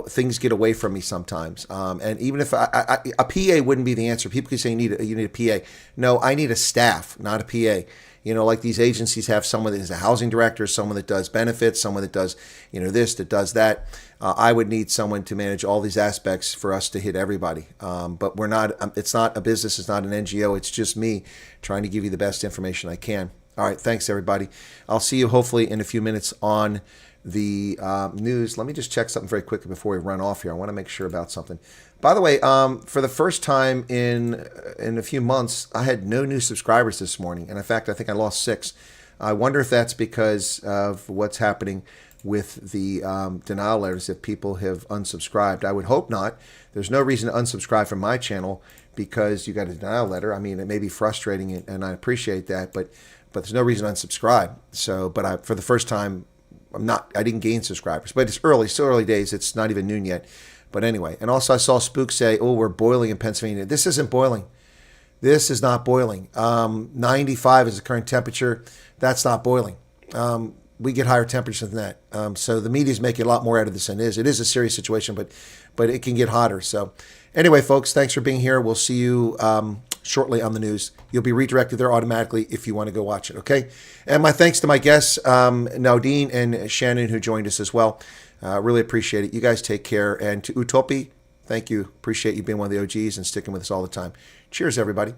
S2: things get away from me sometimes. And even if a PA wouldn't be the answer. People keep saying you need a PA. No, I need a staff, not a PA. Like these agencies have someone that is a housing director, someone that does benefits, someone that does, this, that does that. I would need someone to manage all these aspects for us to hit everybody. But we're not, it's not a business, it's not an NGO. It's just me trying to give you the best information I can. All right. Thanks, everybody. I'll see you hopefully in a few minutes on the news. Let me just check something very quickly before we run off here. I want to make sure about something. By the way, for the first time in a few months, I had no new subscribers this morning. And in fact, I think I lost 6. I wonder if that's because of what's happening with the denial letters, if people have unsubscribed. I would hope not. There's no reason to unsubscribe from my channel because you got a denial letter. I mean, it may be frustrating, and I appreciate that, but there's no reason to unsubscribe. So, but for the first time, I didn't gain subscribers, but it's early, still early days. It's not even noon yet. But anyway, and also I saw Spook say, "Oh, we're boiling in Pennsylvania." This isn't boiling. This is not boiling. 95 is the current temperature. That's not boiling. We get higher temperatures than that. So the media is making a lot more out of this than it is. It is a serious situation, but it can get hotter. So anyway, folks, thanks for being here. We'll see you shortly on the news. You'll be redirected there automatically if you want to go watch it, okay? And my thanks to my guests, Naudine and Shannon, who joined us as well. Really appreciate it. You guys take care. And to Utopi, thank you. Appreciate you being one of the OGs and sticking with us all the time. Cheers, everybody.